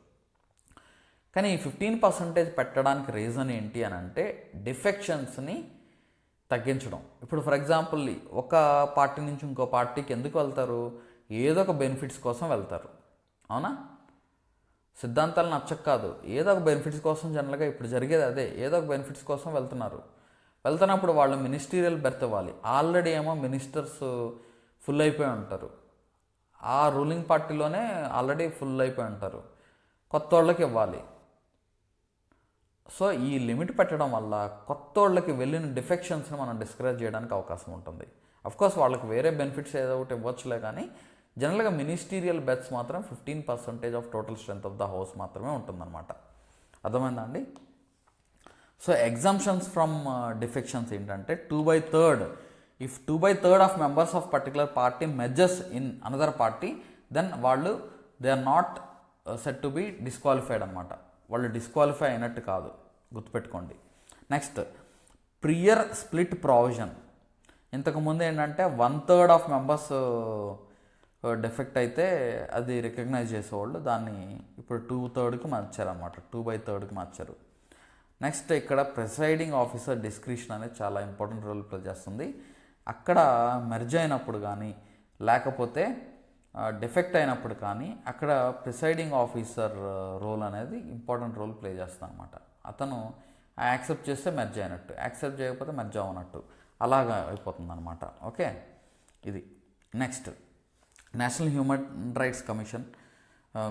కానీ ఈ 15% పెట్టడానికి రీజన్ ఏంటి అని అంటే డిఫెక్షన్స్ని తగ్గించడం. ఇప్పుడు ఫర్ ఎగ్జాంపుల్ ఒక పార్టీ నుంచి ఇంకో పార్టీకి ఎందుకు వెళ్తారు? ఏదో ఒక బెనిఫిట్స్ కోసం వెళ్తారు, అవునా? సిద్ధాంతాలు నచ్చక కాదు, ఏదో ఒక బెనిఫిట్స్ కోసం జనరల్గా ఇప్పుడు జరిగేది అదే, ఏదో ఒక బెనిఫిట్స్ కోసం వెళ్తున్నప్పుడు వాళ్ళు మినిస్టీరియల్ బెర్త్ ఇవ్వాలి. ఆల్రెడీ ఏమో మినిస్టర్స్ ఫుల్ అయిపోయి ఉంటారు, ఆ రూలింగ్ పార్టీలోనే ఆల్రెడీ ఫుల్ అయిపోయి ఉంటారు, కొత్త వాళ్ళకి ఇవ్వాలి. సో ఈ లిమిట్ పెట్టడం వల్ల కొత్త వాళ్ళకి వెళ్ళిన డిఫెక్షన్స్ని మనం డిస్కరేజ్ చేయడానికి అవకాశం ఉంటుంది. అఫ్కోర్స్ వాళ్ళకి వేరే బెనిఫిట్స్ ఏదో ఒకటి ఇవ్వచ్చులే, కానీ జనరల్గా మినిస్టీరియల్ బెర్త్స్ మాత్రం 15% of total strength of the house మాత్రమే ఉంటుందన్నమాట. అర్థమైందా అండి? సో ఎగ్జామ్షన్స్ ఫ్రమ్ డిఫెక్షన్స్ ఏంటంటే 2/3. If 2/3 of members of particular party merges in another party, then they are not set to be disqualified అనమాట. వాళ్ళు డిస్క్వాలిఫై అయినట్టు కాదు, గుర్తుపెట్టుకోండి. Next prior split provision. ఇంతకుముందు ఏంటంటే 1/3 ఆఫ్ మెంబర్స్ డిఫెక్ట్ అయితే అది రికగ్నైజ్ చేసేవాళ్ళు, దాన్ని ఇప్పుడు 2/3కి మార్చారనమాట, 2/3కి మార్చారు. నెక్స్ట్ ఇక్కడ ప్రిసైడింగ్ ఆఫీసర్ డిస్క్రిప్షన్ అనేది చాలా ఇంపార్టెంట్ రోల్ ప్లే చేస్తుంది. అక్కడ మెర్జ్ అయినప్పుడు కానీ లేకపోతే డిఫెక్ట్ అయినప్పుడు కానీ అక్కడ ప్రిసైడింగ్ ఆఫీసర్ రోల్ అనేది ఇంపార్టెంట్ రోల్ ప్లే చేస్తుంది అనమాట. అతను యాక్సెప్ట్ చేస్తే మెర్జ్ అయినట్టు, యాక్సెప్ట్ చేయకపోతే మెర్జ్ అవ్వనట్టు, అలాగా అయిపోతుంది అనమాట. ఓకే, ఇది. Next national human rights commission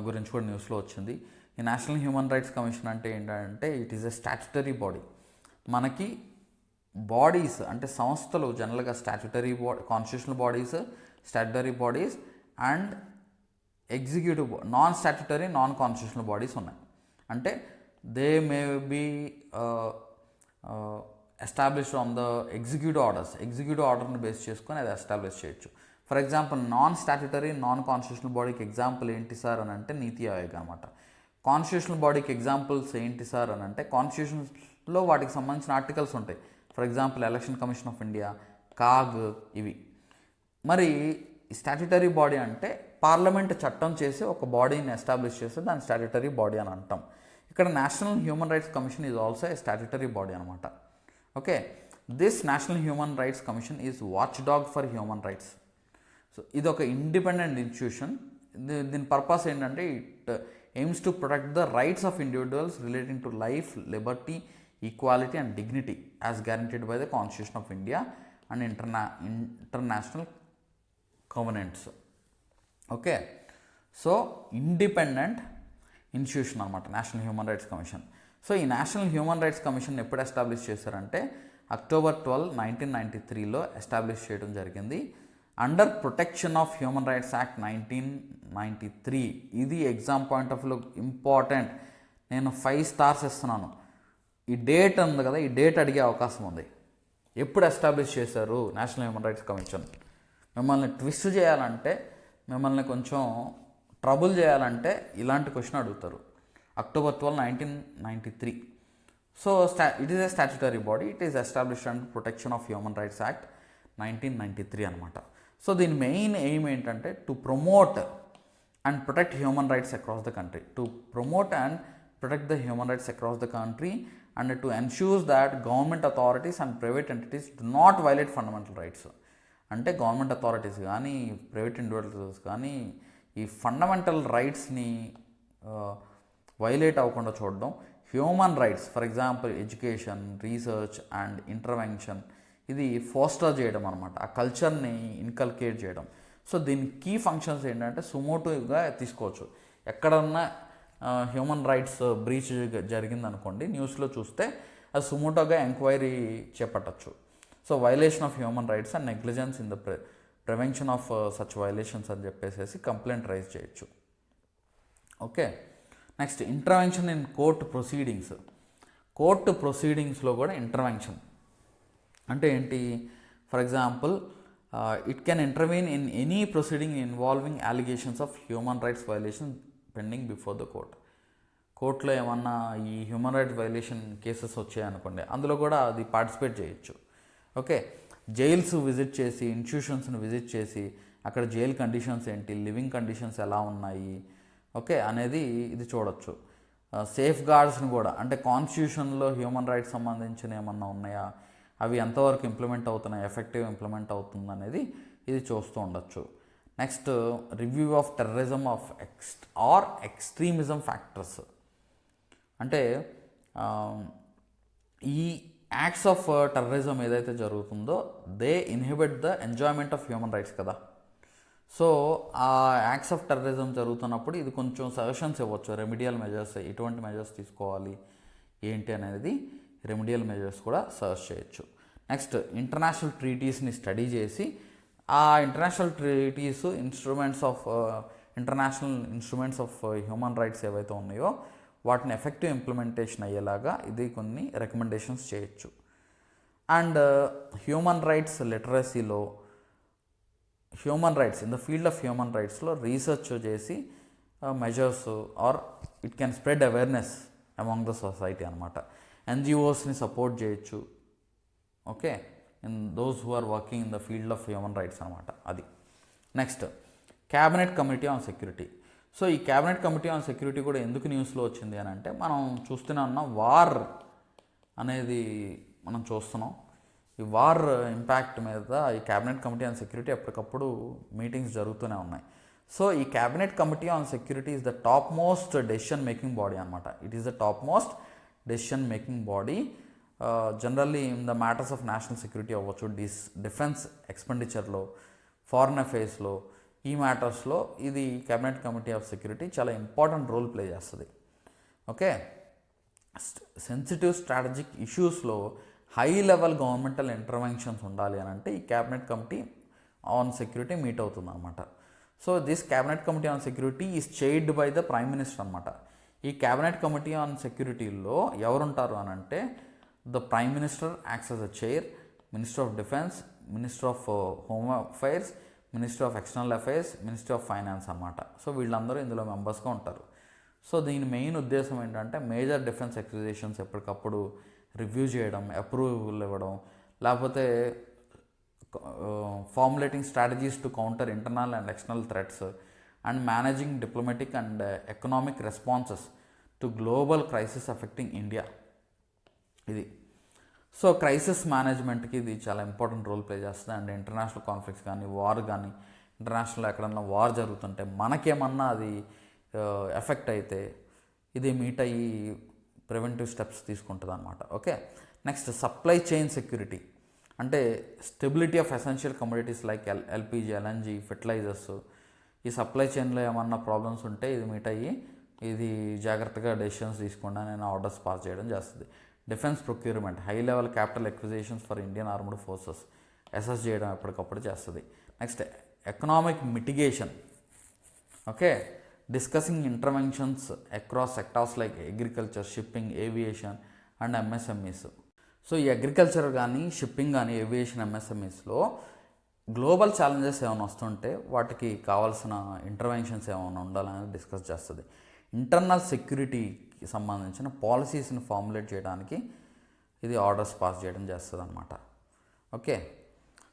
గురించి కూడా న్యూస్లో వచ్చింది. ఈ నేషనల్ హ్యూమన్ రైట్స్ కమిషన్ అంటే ఏంటంటే it is a statutory body. మనకి బాడీస్ అంటే సంస్థలు జనరల్గా statutory constitutional bodies, statutory bodies and executive non statutory non constitutional bodies ఉన్నాయి. అంటే they may be established on the executive orders. Executive ఆర్డర్ని base చేసుకొని అది ఎస్టాబ్లిష్ చేయొచ్చు. For example non statutory non constitutional బాడీకి ఎగ్జాంపుల్ ఏంటి సార్ అని అంటే నీతి ఆయోగ్ అనమాట. కాన్స్టిట్యూషనల్ బాడీకి ఎగ్జాంపుల్స్ ఏంటి సార్ అని అంటే కాన్స్టిట్యూషన్లో వాటికి సంబంధించిన ఆర్టికల్స్ ఉంటాయి. For example election commission of India, CAG, ఇవి. మరి స్టాట్యుటరీ బాడీ అంటే పార్లమెంట్ చట్టం చేసి ఒక బాడీని ఎస్టాబ్లిష్ చేస్తే దాన్ని స్టాట్యుటరీ బాడీ అని అంటాం. ఇక్కడ national human rights commission is also a statutory body అనమాట. Okay, this national human rights commission is watch dog for human rights. So ఇది ఒక ఇండిపెండెంట్ ఇన్స్టిట్యూషన్. దీని పర్పస్ ఏంటంటే it aims to protect the rights of individuals relating to life, liberty, equality and dignity as guaranteed by the constitution of India and international covenants. Okay, so independent institution అనమాట national human rights commission. So ఈ national human rights commission ఎప్పుడు establish చేశారంటే October 12, 1993లో establish చేయడం జరిగింది. Under protection of human rights act 1993. ఇది exam point of view important. నేను 5 stars ఇస్తున్నాను. ఈ డేట్ ఉంది కదా, ఈ డేట్ అడిగే అవకాశం ఉంది. ఎప్పుడు ఎస్టాబ్లిష్ చేశారు నేషనల్ హ్యూమన్ రైట్స్ కమిషన్? మిమ్మల్ని ట్విస్ట్ చేయాలంటే, మిమ్మల్ని కొంచెం ట్రబుల్ చేయాలంటే ఇలాంటి క్వశ్చన్ అడుగుతారు. October 12, 1993. So it is a statutory body. It is established under protection of human rights act 1993 అనమాట. సో దీని మెయిన్ ఎయిమ్ ఏంటంటే to promote and protect human rights across the country. To promote and protect the human rights across the country and to ensure that government authorities and private entities do not violate fundamental rights. అంటే government authorities కానీ private individuals కానీ ఈ fundamental రైట్స్ని violate అవ్వకుండా చూడడం. Human rights for example education, research and intervention, ఇది foster చేయడం అనమాట, ఆ కల్చర్ని ఇన్కల్కేట్ చేయడం. సో దీని కీ ఫంక్షన్స్ ఏంటంటే సుమోటివ్గా తీసుకోవచ్చు. ఎక్కడన్నా హ్యూమన్ రైట్స్ బ్రీచ్ జరిగిందనుకోండి, న్యూస్లో చూస్తే అది సుమోటోగా ఎంక్వైరీ చేపట్టచ్చు. So violation of human rights and negligence in the prevention of such violations అని చెప్పేసి కంప్లైంట్ రైజ్ చేయొచ్చు. Okay, next intervention in court proceedings. Court ప్రొసీడింగ్స్లో కూడా ఇంటర్వెన్షన్ అంటే ఏంటి? For example it can intervene in any proceeding involving allegations of human rights violation pending before the court. కోర్టులో ఏమన్నా ఈ హ్యూమన్ రైట్స్ వైలేషన్ కేసెస్ వచ్చాయనుకోండి, అందులో కూడా అది పార్టిసిపేట్ చేయొచ్చు. ఓకే, జైల్స్ విజిట్ చేసి, ఇన్స్టిట్యూషన్స్ని విజిట్ చేసి అక్కడ జైల్ కండిషన్స్ ఏంటి, లివింగ్ కండిషన్స్ ఎలా ఉన్నాయి, ఓకే అనేది ఇది చూడొచ్చు. సేఫ్ గార్డ్స్ని కూడా, అంటే కాన్స్టిట్యూషన్లో హ్యూమన్ రైట్స్ సంబంధించిన ఏమన్నా ఉన్నాయా, అవి ఎంతవరకు ఇంప్లిమెంట్ అవుతున్నాయి, ఎఫెక్టివ్ ఇంప్లిమెంట్ అవుతుంది అనేది ఇది చూస్తూ ఉండొచ్చు. Next review of terrorism of extremism factors. అంటే ఈ యాక్ట్స్ ఆఫ్ టెర్రరిజం ఏదైతే జరుగుతుందో they inhibit the enjoyment of human rights కదా. సో ఆ యాక్ట్స్ ఆఫ్ టెర్రరిజం జరుగుతున్నప్పుడు ఇది కొంచెం సజెషన్స్ ఇవ్వచ్చు, రెమిడియల్ మెజర్స్, ఎటువంటి మెజర్స్ తీసుకోవాలి ఏంటి అనేది రెమిడియల్ మెజర్స్ కూడా సజెస్ట్ చేయొచ్చు. నెక్స్ట్ ఇంటర్నేషనల్ ట్రీటీస్ని స్టడీ చేసి ఆ international treaties international instruments of human rights ఏవైతే ఉన్నాయో వాటిని ఎఫెక్టివ్ ఇంప్లిమెంటేషన్ అయ్యేలాగా ఇది కొన్ని రికమెండేషన్స్ చేయొచ్చు. అండ్ హ్యూమన్ రైట్స్ లిటరసీలో, human rights in the field of human రైట్స్లో రీసెర్చ్ చేసి measures or it can spread awareness among the society అనమాట. ఎన్జిఓస్ని సపోర్ట్ చేయొచ్చు. Okay, in those who are working in the field of human rights అనమాట అది. Next cabinet committee on security. So ఈ cabinet committee on security కూడా ఎందుకు న్యూస్లో వచ్చింది అని అంటే, మనం చూస్తూనే ఉన్నాం వార్ అనేది మనం చూస్తున్నాం. ఈ వార్ ఇంపాక్ట్ మీద ఈ క్యాబినెట్ కమిటీ ఆన్ సెక్యూరిటీ ఎప్పటికప్పుడు మీటింగ్స్ జరుగుతూనే ఉన్నాయి. సో ఈ cabinet committee on security is the top most decision making body అనమాట. It is the top most decision making body generally in the matters of national security అవ్వచ్చు, defence ఎక్స్పెండిచర్లో, foreign అఫైర్స్లో, ఈ మ్యాటర్స్లో ఇది క్యాబినెట్ కమిటీ ఆఫ్ సెక్యూరిటీ చాలా important role play చేస్తుంది. Okay, sensitive strategic ఇష్యూస్లో హై లెవెల్ గవర్నమెంటల్ ఇంటర్వెన్షన్స్ ఉండాలి అని అంటే ఈ cabinet committee on security meet అవుతుంది అనమాట. So this cabinet committee on security is chaired by the prime minister అనమాట. ఈ క్యాబినెట్ కమిటీ ఆన్ సెక్యూరిటీలో ఎవరుంటారు అని అంటే the prime minister acts as a chair, minister of defence, minister of home affairs, minister of external affairs, minister of finance అనమాట. So వీళ్ళందరూ ఇందులో మెంబర్స్గా ఉంటారు. So దీని మెయిన్ ఉద్దేశం ఏంటంటే మేజర్ డిఫెన్స్ అక్విజిషన్స్ ఎప్పటికప్పుడు రివ్యూ చేయడం, అప్రూవల్ ఇవ్వడం, లేకపోతే formulating strategies to counter internal and external threats and managing diplomatic and economic responses to global crisis affecting India ఇది. సో క్రైసిస్ మేనేజ్మెంట్కి ఇది చాలా ఇంపార్టెంట్ రోల్ ప్లే చేస్తుంది. అండ్ ఇంటర్నేషనల్ కాన్ఫ్లిక్ట్స్ కానీ, వార్ కానీ, ఇంటర్నేషనల్ ఎక్కడన్నా వార్ జరుగుతుంటే మనకేమన్నా అది ఎఫెక్ట్ అయితే ఇది మీట్ అయ్యి ప్రివెంటివ్ స్టెప్స్ తీసుకుంటుంది అనమాట. Okay, next supply chain security. అంటే stability of essential commodities like LPG, LNG, fertilizers, ఈ సప్లై చైన్లో ఏమన్నా ప్రాబ్లమ్స్ ఉంటే ఇది మీట్ అయ్యి ఇది జాగ్రత్తగా డెసిషన్స్ తీసుకుండా నేను ఆర్డర్స్ పాస్ చేయడం చేస్తుంది. Defence procurement, high level capital acquisitions for Indian armed forces assess చేయడం ఎప్పటికప్పుడు చేస్తుంది. Next economic mitigation, okay, discussing interventions across sectors like agriculture, shipping, aviation and MSMEs. So ఈ అగ్రికల్చర్ కానీ, షిప్పింగ్ కానీ, aviation, ఎంఎస్ఎంఈస్లో global challenges ఏమైనా వస్తుంటే వాటికి కావాల్సిన ఇంటర్వెన్షన్స్ ఏమైనా ఉండాలని డిస్కస్ చేస్తుంది. ఇంటర్నల్ సెక్యూరిటీకి సంబంధించిన పాలసీస్ని ఫార్ములేట్ చేయడానికి ఇది ఆర్డర్స్ పాస్ చేయడం చేస్తుంది అనమాట. ఓకే,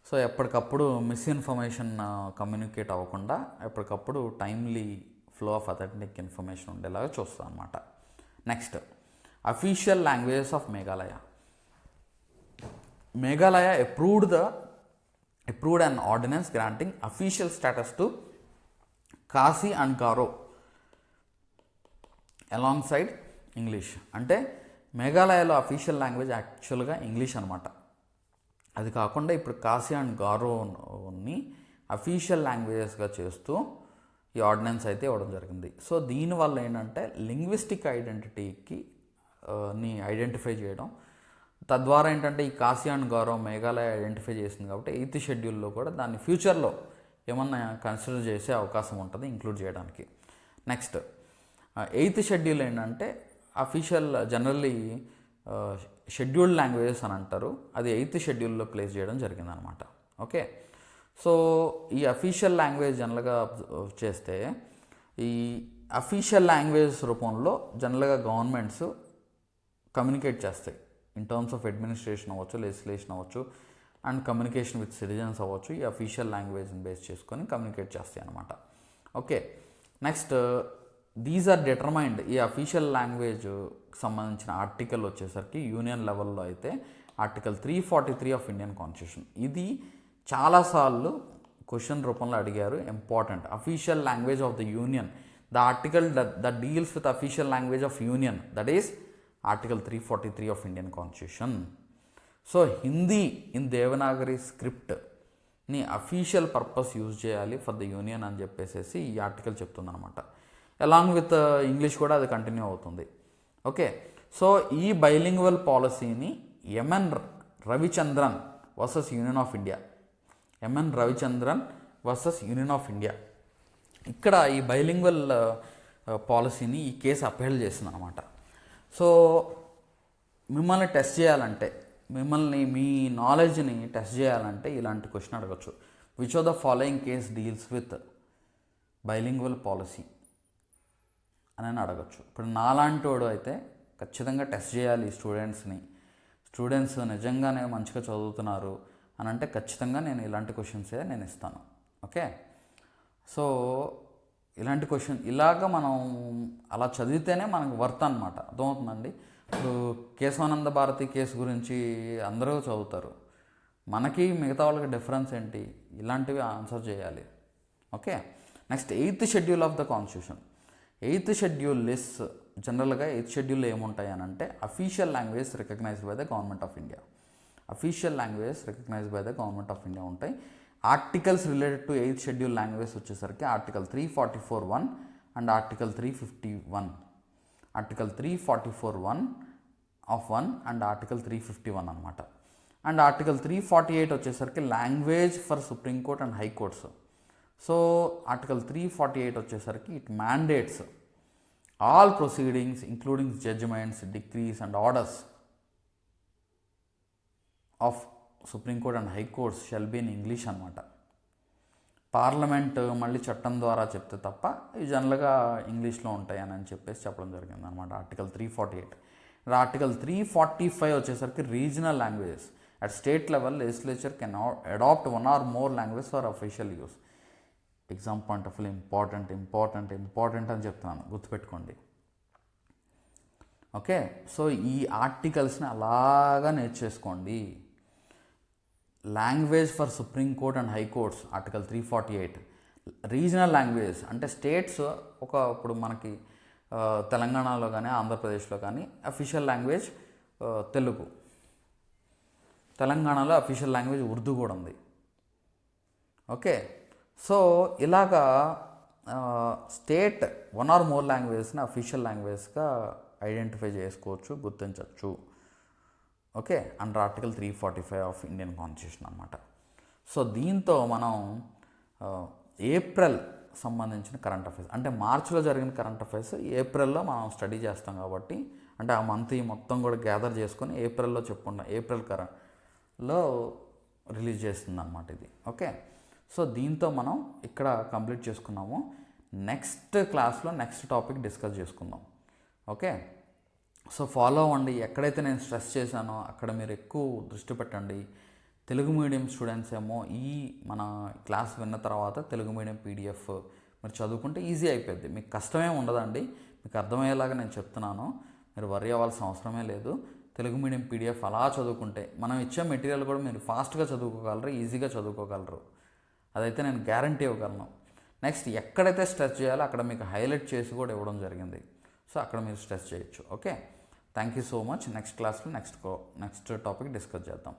సో ఎప్పటికప్పుడు మిస్ఇన్ఫర్మేషన్ కమ్యూనికేట్ అవ్వకుండా ఎప్పటికప్పుడు timely flow of authentic information ఉండేలాగా చూస్తుంది అనమాట. Next official languages of Meghalaya. Meghalaya approved an ordinance granting official status to Khasi and Garo alongside English. అంటే మేఘాలయలో అఫీషియల్ లాంగ్వేజ్ యాక్చువల్గా ఇంగ్లీష్ అనమాట. అది కాకుండా ఇప్పుడు కాశీ అండ్ గారోని అఫీషియల్ లాంగ్వేజెస్గా చేస్తూ ఈ ఆర్డినెన్స్ అయితే ఇవ్వడం జరిగింది. సో దీనివల్ల ఏంటంటే లింగ్విస్టిక్ ఐడెంటిటీకి ఐడెంటిఫై చేయడం, తద్వారా ఏంటంటే ఈ Kashi and Garo Meghalaya identify చేసింది కాబట్టి 8th షెడ్యూల్లో కూడా దాన్ని ఫ్యూచర్లో ఏమన్నా కన్సిడర్ చేసే అవకాశం ఉంటుంది ఇంక్లూడ్ చేయడానికి. నెక్స్ట్ 8th షెడ్యూల్ ఏంటంటే అఫీషియల్ జనరల్లీ షెడ్యూల్డ్ లాంగ్వేజెస్ అని అంటారు, అది 8th షెడ్యూల్లో ప్లేస్ చేయడం జరిగిందనమాట. ఓకే, సో ఈ అఫీషియల్ లాంగ్వేజ్ జనరల్గా చేస్తే ఈ అఫీషియల్ లాంగ్వేజ్ రూపంలో జనరల్గా గవర్నమెంట్స్ కమ్యూనికేట్ చేస్తాయి ఇన్ టర్మ్స్ ఆఫ్ అడ్మినిస్ట్రేషన్ అవ్వచ్చు, లెజిస్లేషన్ అవ్వచ్చు అండ్ కమ్యూనికేషన్ విత్ సిటిజన్స్ అవ్వచ్చు. ఈ అఫీషియల్ లాంగ్వేజ్ని బేస్ చేసుకొని కమ్యూనికేట్ చేస్తాయి అనమాట. Okay, next these are determined. ఈ అఫీషియల్ లాంగ్వేజ్ సంబంధించిన ఆర్టికల్ వచ్చేసరికి యూనియన్ లెవెల్లో అయితే ఆర్టికల్ 343 ఆఫ్ ఇండియన్ కాన్స్టిట్యూషన్. ఇది చాలాసార్లు క్వశ్చన్ రూపంలో అడిగారు. Important, official language of the union, the article that deals with official language of union, that is article 343 of Indian constitution. So Hindi in Devanagari స్క్రిప్ట్ని official purpose use చేయాలి for the union అని చెప్పేసి ఈ article చెప్తుందనమాట. Along with English కూడా అది continue అవుతుంది. Okay, so ఈ బైలింగ్వల్ పాలసీని M N Ravichandran versus union of India, M N Ravichandran versus union of India, ఇక్కడ ఈ బైలింగ్వల్ పాలసీని ఈ కేసు అప్పీల్ చేసింది అనమాట. సో మిమ్మల్ని టెస్ట్ చేయాలంటే, మీ నాలెడ్జ్ని టెస్ట్ చేయాలంటే ఇలాంటి క్వశ్చన్ అడగచ్చు. Which of the following case deals with bilingual policy అని అడగచ్చు. ఇప్పుడు నాలాంటి వాడు అయితే ఖచ్చితంగా టెస్ట్ చేయాలి స్టూడెంట్స్ నిజంగానే మంచిగా చదువుతున్నారు అని అంటే ఖచ్చితంగా నేను ఇలాంటి క్వశ్చన్సే నేను ఇస్తాను. ఓకే, సో ఇలాంటి క్వశ్చన్ ఇలాగ మనం అలా చదివితేనే మనకు వర్త్ అనమాట. అర్థమవుతుందండి. ఇప్పుడు కేశవానంద భారతి కేసు గురించి అందరూ చదువుతారు, మనకి మిగతా వాళ్ళకి డిఫరెన్స్ ఏంటి, ఇలాంటివి ఆన్సర్ చేయాలి. Okay, next 8th schedule of the constitution. 8th schedule list జనరల్గా 8th షెడ్యూల్లో ఏముంటాయి అని అంటే official language recognized by the government of India, official language recognized by the government of India ఉంటాయి. Articles related to 8th schedule language వచ్చేసరికి article 344(1) and article 351, article 344(1) of 1 and article 351 అనమాట. And article 348 వచ్చేసరికి language for supreme court and high courts. So article 348 వచ్చేసరికి it mandates all proceedings including judgments, decrees and orders of supreme court and high courts shall be in English అనమాట. Parliament మళ్ళీ చట్టం ద్వారా చెప్తే తప్ప ఇవి జనరల్గా ఇంగ్లీష్లో ఉంటాయి అని చెప్పేసి చెప్పడం జరిగింది అనమాట ఆర్టికల్ 348. ఆర్టికల్ 345 వచ్చేసరికి regional languages at state level legislature can adapt 1 or more language for official use. Exam point of view important అని చెప్తున్నాను, గుర్తుపెట్టుకోండి. ఓకే, సో ఈ ఆర్టికల్స్ని అలాగా నేర్చేసుకోండి. Language for supreme court and high courts article 348. Regional language అంటే states ఇప్పుడు మనకి తెలంగాణలో కానీ ఆంధ్రప్రదేశ్లో కానీ అఫీషియల్ లాంగ్వేజ్ తెలుగు. తెలంగాణలో అఫీషియల్ లాంగ్వేజ్ ఉర్దూ కూడా ఉంది. ఓకే, సో ఇలాగా స్టేట్ వన్ ఆర్ మోర్ లాంగ్వేజ్ని అఫీషియల్ లాంగ్వేజ్గా ఐడెంటిఫై చేసుకోవచ్చు, గుర్తించవచ్చు. Okay, under article 345 of Indian constitution అనమాట. సో దీంతో మనం ఏప్రిల్ సంబంధించిన కరెంట్ అఫైర్స్, అంటే మార్చిలో జరిగిన కరెంట్ అఫైర్స్ ఏప్రిల్లో మనం స్టడీ చేస్తాం కాబట్టి, అంటే ఆ మంత్ మొత్తం కూడా గ్యాదర్ చేసుకొని ఏప్రిల్లో చెప్పుకుంటాం, ఏప్రిల్ కరెంట్లో రిలీజ్ చేస్తుంది అనమాట ఇది. ఓకే, సో దీంతో మనం ఇక్కడ కంప్లీట్ చేసుకున్నాము. నెక్స్ట్ క్లాస్లో నెక్స్ట్ టాపిక్ డిస్కస్ చేసుకుందాం. ఓకే, సో ఫాలో అవ్వండి. ఎక్కడైతే నేను స్ట్రెస్ చేశానో అక్కడ మీరు ఎక్కువ దృష్టి పెట్టండి. తెలుగు మీడియం స్టూడెంట్స్ ఏమో ఈ మన క్లాస్ విన్న తర్వాత తెలుగు మీడియం పీడిఎఫ్ మీరు చదువుకుంటే ఈజీ అయిపోద్ది, మీకు కష్టమే ఉండదండి. మీకు అర్థమయ్యేలాగా నేను చెప్తున్నాను, మీరు వర్రీ అవ్వాల్సిన అవసరమే లేదు. తెలుగు మీడియం పీడిఎఫ్ అలా చదువుకుంటే మనం ఇచ్చే మెటీరియల్ కూడా మీరు ఫాస్ట్గా చదువుకోగలరు, ఈజీగా చదువుకోగలరు. అదైతే నేను గ్యారంటీ ఇవ్వగలను. నెక్స్ట్ ఎక్కడైతే స్ట్రెస్ చేయాలో అక్కడ మీకు హైలైట్ చేసి కూడా ఇవ్వడం జరిగింది. సో అక్కడ మీరు స్ట్రెస్ చేయొచ్చు. Okay, thank you so much. Next క్లాస్లో నెక్స్ట్ టాపిక్ డిస్కస్ చేద్దాం.